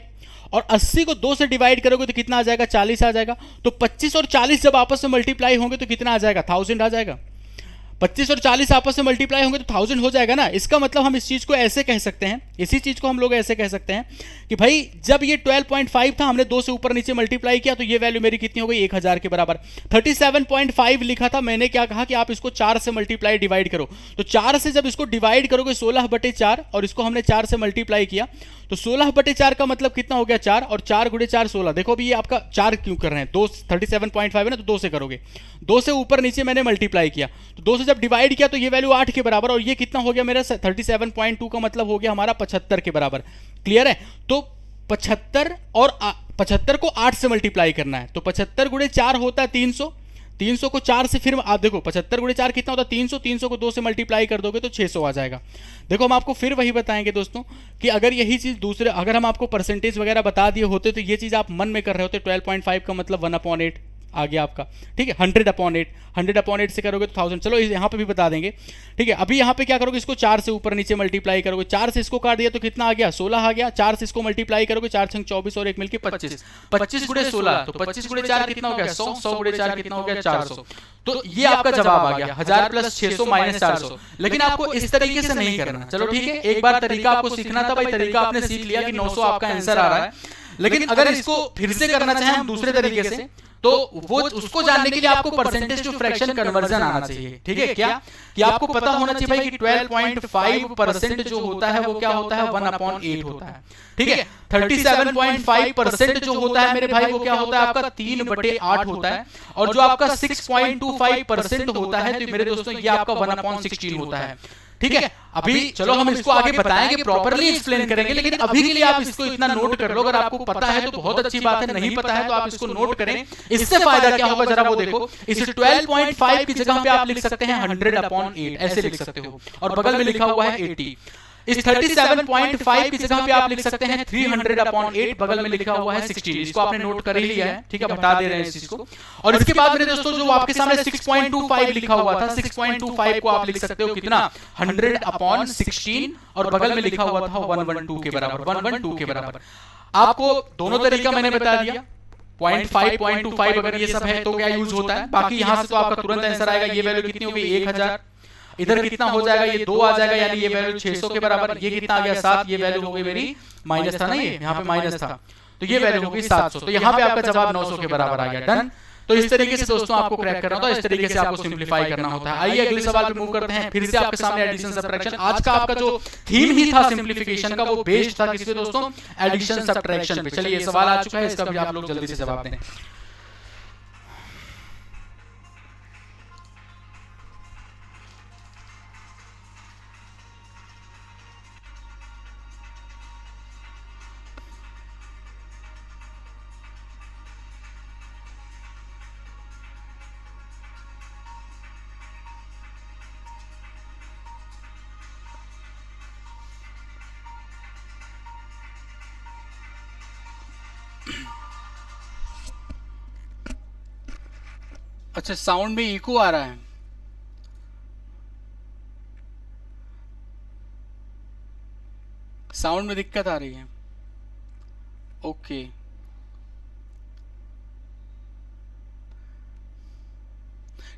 और 80 को 2 से डिवाइड करोगे तो कितना आ जाएगा, 40 आ जाएगा। तो 25 और 40 जब आपस में मल्टीप्लाई होंगे तो कितना आ जाएगा, 1000 आ जाएगा। 25 और 40 आपस में मल्टीप्लाई होंगे तो 1000 हो जाएगा ना। इसका मतलब हम इस चीज को ऐसे कह सकते हैं, इसी चीज को हम लोग ऐसे कह सकते हैं कि भाई जब ये 12.5 था, हमने 2 से ऊपर नीचे मल्टीप्लाई किया तो ये वैल्यू मेरी कितनी हो गई, 1000 के बराबर। 37.5 लिखा था, मैंने क्या कहा कि आप इसको 4 से मल्टीप्लाई डिवाइड करो। तो 4 से जब इसको डिवाइड करोगे 16/4, और इसको हमने 4 से मल्टीप्लाई किया तो 16/4 का मतलब कितना हो गया, 4, और 4 गुणे 4 16। देखो अभी ये आपका 4 क्यों कर रहे हैं, 2 37.5 है ना, तो 2 से करोगे, 2 से ऊपर नीचे मैंने मल्टीप्लाई किया, तो 2 से जब डिवाइड किया तो ये वैल्यू 8 के बराबर, और ये कितना हो गया मेरा 37.2 का मतलब हो गया हमारा 75 के बराबर। क्लियर है। तो 75 और 75 को 8 से मल्टीप्लाई करना है, तो 75 गुणे 4 होता है 300, 300 को 4 से फिर आप देखो 75 गुणे 4 कितना होता है 300, 300 को 2 से मल्टीप्लाई कर दोगे तो 600 आ जाएगा। देखो हम आपको फिर वही बताएंगे दोस्तों कि अगर यही चीज दूसरे, अगर हम आपको परसेंटेज वगैरह बता दिए होते तो ये चीज आप मन में कर रहे होते। 12.5 का मतलब 1/8 आ गया आपका, ठीक है। 100/8, 100/8 से करोगे तो 1000। चलो यहाँ पे भी बता देंगे, ठीक है। अभी यहाँ पे क्या करोगे, इसको 4 से ऊपर नीचे मल्टीप्लाई करोगे, 4 से इसको काट दिया तो कितना आ गया, 16 आ गया। 4 से इसको मल्टीप्लाई करोगे, 4 छंग 24 और 1 मिलके 25, 25 गुणे 16, तो 25 गुणे 4 कितना हो गया, 100, 100 गुणे 4 कितना हो गया, 400। तो ये आपका जवाब आ गया, 1000 प्लस 600 माइनस 400। लेकिन आपको इस तरीके से नहीं करना। चलो ठीक है, एक बार तरीका आपको सीखना था भाई, तरीका आपने सीख लिया कि 900 आपका आंसर आ रहा है। लेकिन अगर इसको फिर से करना चाहें हम दूसरे तरीके से, तो वो उसको जानने के लिए आपको परसेंटेज टू फ्रैक्शन कन्वर्जन आना चाहिए, ठीक है। क्या कि आपको पता होना चाहिए भाई कि 12.5% जो होता है वो क्या होता है, 1/8 होता है, ठीक है। 37.5% जो होता है मेरे भाई वो क्या होता है आपका 3/8 होता है, और जो आपका 6.25% होता है तो मेरे दोस्तों ये आपका 1/16 होता है, ठीक है। अभी चलो हम इसको आगे बताएंगे, प्रॉपर्ली एक्सप्लेन करेंगे, लेकिन अभी के लिए आप इसको इतना नोट कर लो। अगर आपको पता है तो बहुत अच्छी बात है, नहीं पता है तो आप इसको नोट करें। इससे फायदा क्या होगा जरा वो देखो, इस 12.5 की जगह पे आप लिख सकते हैं 100/8, ऐसे लिख सकते हो, और बगल में लिखा हुआ है 80। इस 37.5 की जगह पे आप लिख सकते हैं 300/8, बगल में लिखा हुआ है 16। इसको आपने नोट कर ही लिया है, ठीक है, बता दे रहे हैं इस चीज को। और इसके बाद मेरे दोस्तों जो आपके सामने 6.25 लिखा हुआ था, 6.25 को आप लिख सकते हो कितना, 100/16, और बगल में लिखा हुआ था 112 के बराबर, 112 के बराबर। आपको दोनों तरीका मैंने बता दिया। 0.5, 0.25 अगर ये सब है तो क्या यूज होता है, बाकी यहां से तो आपका तुरंत आंसर आएगा। ये वैल्यू कितनी हो गई, 1000, इधर कितना हो जाएगा, ये 2 आ जाएगा, यानी ये वैल्यू 600 के बराबर। ये कितना आ गया, 7, ये वैल्यू हो गई मेरी माइनस था ना, ये यहाँ पे माइनस था, तो ये वैल्यू हो गई 700। तो यहाँ पे आपका जवाब 900 के बराबर आ गया। डन। तो इस तरीके से दोस्तों आपको क्रैक करना होता है, इस तरीके से आपको सिंप्लीफाई करना होता है। आइए अगले सवाल पे मूव करते हैं। फिर से आपके सामने एडिशन सब्ट्रैक्शन, आज का आपका जो थीम ही था सिंप्लीफिकेशन का, वो बेस्ड था किस पे दोस्तों, एडिशन सब्ट्रैक्शन पे। चलिए ये सवाल आ चुका है, इसका भी आप लोग जल्दी से जवाब दें। अच्छा, साउंड में इको आ रहा है। साउंड में दिक्कत आ रही है, ओके।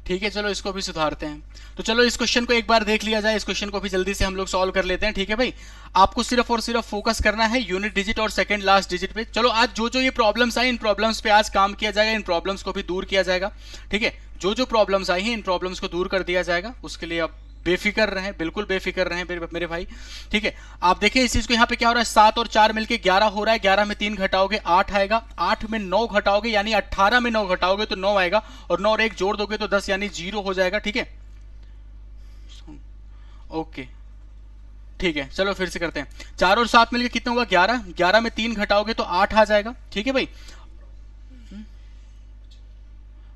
ठीक है, चलो इसको भी सुधारते हैं। तो चलो इस क्वेश्चन को एक बार देख लिया जाए, इस क्वेश्चन को भी जल्दी से हम लोग सॉल्व कर लेते हैं, ठीक है भाई। आपको सिर्फ और सिर्फ फोकस करना है यूनिट डिजिट और सेकंड लास्ट डिजिट पे। चलो आज जो जो ये प्रॉब्लम्स आई, इन प्रॉब्लम्स पे आज काम किया जाएगा, इन प्रॉब्लम्स को भी दूर किया जाएगा, ठीक है। जो जो प्रॉब्लम्स आई हैं इन प्रॉब्लम्स को दूर कर दिया जाएगा, उसके लिए आप बेफिक्र रहें, बिल्कुल बेफिक्र रहें मेरे भाई, ठीक है। आप देखें इस चीज को, यहाँ पे क्या हो रहा है, 7 और 4 मिलके 11 हो रहा है, 11 में 3 घटाओगे 8 आएगा, 8 में 9 घटाओगे यानी 18 में 9 घटाओगे तो 9 आएगा, और 9 और 1 जोड़ दोगे तो 10 यानी 0 हो जाएगा, ठीक है। ओके ठीक है, चलो फिर से करते हैं। 4 और 7 मिलके कितना होगा, 11, 11 में 3 घटाओगे तो 8 आ जाएगा, ठीक है भाई।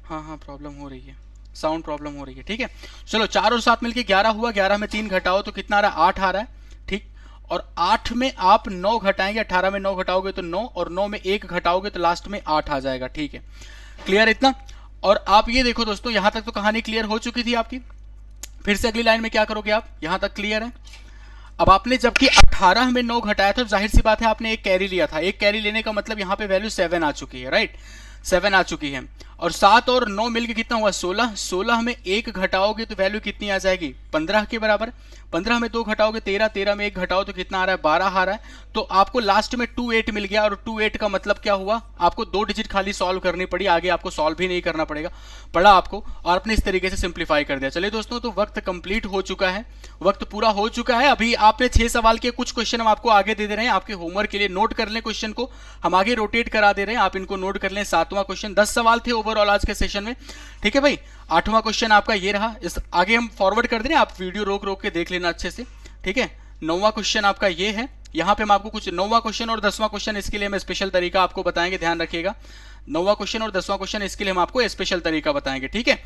हाँ हाँ प्रॉब्लम हो रही है, साउंड प्रॉब्लम हो रही है, ठीक है। चलो 4 और 7 मिलके 11 हुआ, 11 में 3 घटाओ तो कितना आ रहा है, 8 आ रहा है, ठीक। और 8 में आप 9 घटाएंगे, 18 में 9 घटाओगे तो 9, और 9 में 1 घटाओगे तो लास्ट में 8 आ जाएगा, ठीक है। क्लियर इतना। और आप ये देखो दोस्तों, यहां तक तो कहानी क्लियर हो चुकी थी आपकी। फिर से अगली लाइन में क्या करोगे आप, यहां तक क्लियर है। अब आपने जबकि 18 में 9 घटाया था, जाहिर सी बात है आपने एक कैरी लिया था, एक कैरी लेने का मतलब यहां पे वैल्यू 7 आ चुकी है, राइट, 7 आ चुकी है। और 7 और 9 मिलके कितना हुआ, 16, 16 में 1 घटाओगे तो वैल्यू कितनी आ जाएगी, 15 के बराबर। 15 में 2 घटाओगे 13, 13 में 1 घटाओ तो कितना आ रहा है, 12 आ रहा है। तो आपको लास्ट में 28 मिल गया, और 28 का मतलब क्या हुआ, आपको 2 डिजिट खाली सॉल्व करनी पड़ी, आगे आपको सॉल्व भी नहीं करना पड़ा आपको, और आपने इस तरीके से सिंप्लीफाई कर दिया। चलिए दोस्तों, तो वक्त कंप्लीट हो चुका है, वक्त पूरा हो चुका है। अभी आपने 6 सवाल के कुछ क्वेश्चन हम आपको आगे दे दे रहे हैं, आपके होमवर्क के लिए। नोट कर लें क्वेश्चन को, हम आगे रोटेट करा दे रहे हैं, आप इनको नोट कर लें। 7वां क्वेश्चन, 10 सवाल थे ओवरऑल आज के सेशन में, ठीक है भाई। 8वां क्वेश्चन आपका ये रहा, इस आगे हम फॉरवर्ड कर दे रहे हैं, आप वीडियो रोक रोक के देख लेना अच्छे से, ठीक है। 9वां क्वेश्चन आपका ये है, यहां पे हम आपको कुछ 9वां क्वेश्चन और 10वां क्वेश्चन, इसके लिए हम स्पेशल तरीका आपको बताएंगे, ध्यान रखिएगा। 9वां क्वेश्चन और 10वां क्वेश्चन, इसके लिए हम आपको स्पेशल तरीका बताएंगे, ठीक है।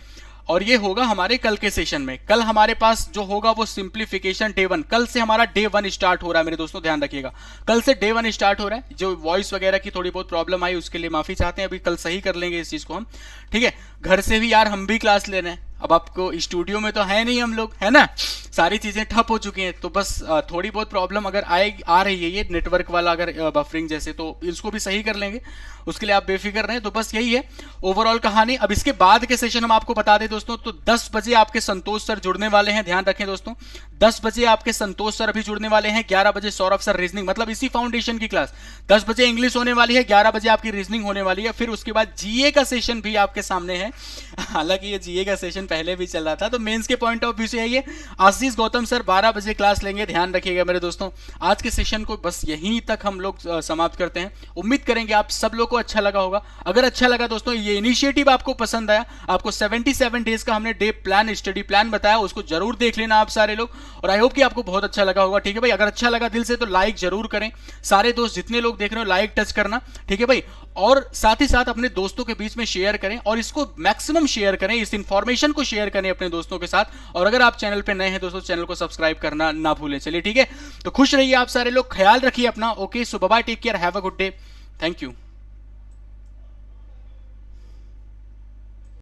और ये होगा हमारे कल के सेशन में। कल हमारे पास जो होगा वो सिंप्लीफिकेशन डे 1, कल से हमारा डे 1 स्टार्ट हो रहा है मेरे दोस्तों, ध्यान रखिएगा। कल से डे 1 स्टार्ट हो रहा है। जो वॉइस वगैरह की थोड़ी बहुत प्रॉब्लम आई उसके लिए माफी चाहते हैं, अभी कल सही कर लेंगे इस चीज को हम, ठीक है। घर से भी यार हम भी क्लास ले रहे हैं, अब आपको स्टूडियो में तो है नहीं हम लोग, है ना, सारी चीजें ठप हो चुकी हैं, तो बस थोड़ी बहुत प्रॉब्लम अगर आ रही है ये नेटवर्क वाला, अगर बफरिंग जैसे, तो इसको भी सही कर लेंगे, उसके लिए आप बेफिक्र रहें। तो बस यही है ओवरऑल कहानी। अब इसके बाद के सेशन हम आपको बता दें दोस्तों, तो 10 बजे आपके संतोष सर जुड़ने वाले हैं, ध्यान रखें दोस्तों, 10 बजे आपके संतोष सर अभी जुड़ने वाले हैं। 11 बजे सौरभ सर रीजनिंग, मतलब इसी फाउंडेशन की क्लास। 10 बजे इंग्लिश होने वाली है, 11 बजे आपकी रीजनिंग होने वाली है। फिर उसके बाद जीए का सेशन भी आपके सामने है, हालांकि ये जीए का सेशन पहले भी चल रहा था, तो मेंस के पॉइंट ऑफ व्यू से है ये। आशीष गौतम सर 12 बजे क्लास लेंगे, ध्यान रखिएगा मेरे दोस्तों। आज के सेशन को बस यहीं तक हम लोग समाप्त करते हैं। उम्मीद करेंगे आप सब लोग को अच्छा लगा होगा। अगर अच्छा लगा दोस्तों, ये इनिशिएटिव आपको पसंद आया, आपको 77 डेज का हमने डे प्लान, स्टडी प्लान बताया, उसको जरूर देख लेना आप सारे लोग, और आई होप कि आपको बहुत अच्छा लगा होगा, ठीक है भाई। अगर अच्छा लगा दिल से तो लाइक जरूर करें, सारे दोस्त जितने लोग देख रहे हो लाइक टच करना, ठीक है भाई। और साथ ही साथ अपने दोस्तों के बीच में शेयर करें, और इसको मैक्सिमम शेयर करें, इस इंफॉर्मेशन को शेयर करें अपने दोस्तों के साथ। और अगर आप चैनल पे नए हैं दोस्तों, चैनल को सब्सक्राइब करना ना भूलें। चलिए ठीक है, तो खुश रहिए आप सारे लोग, ख्याल रखिए अपना। Okay, so bye bye, take care, have a good day, thank you.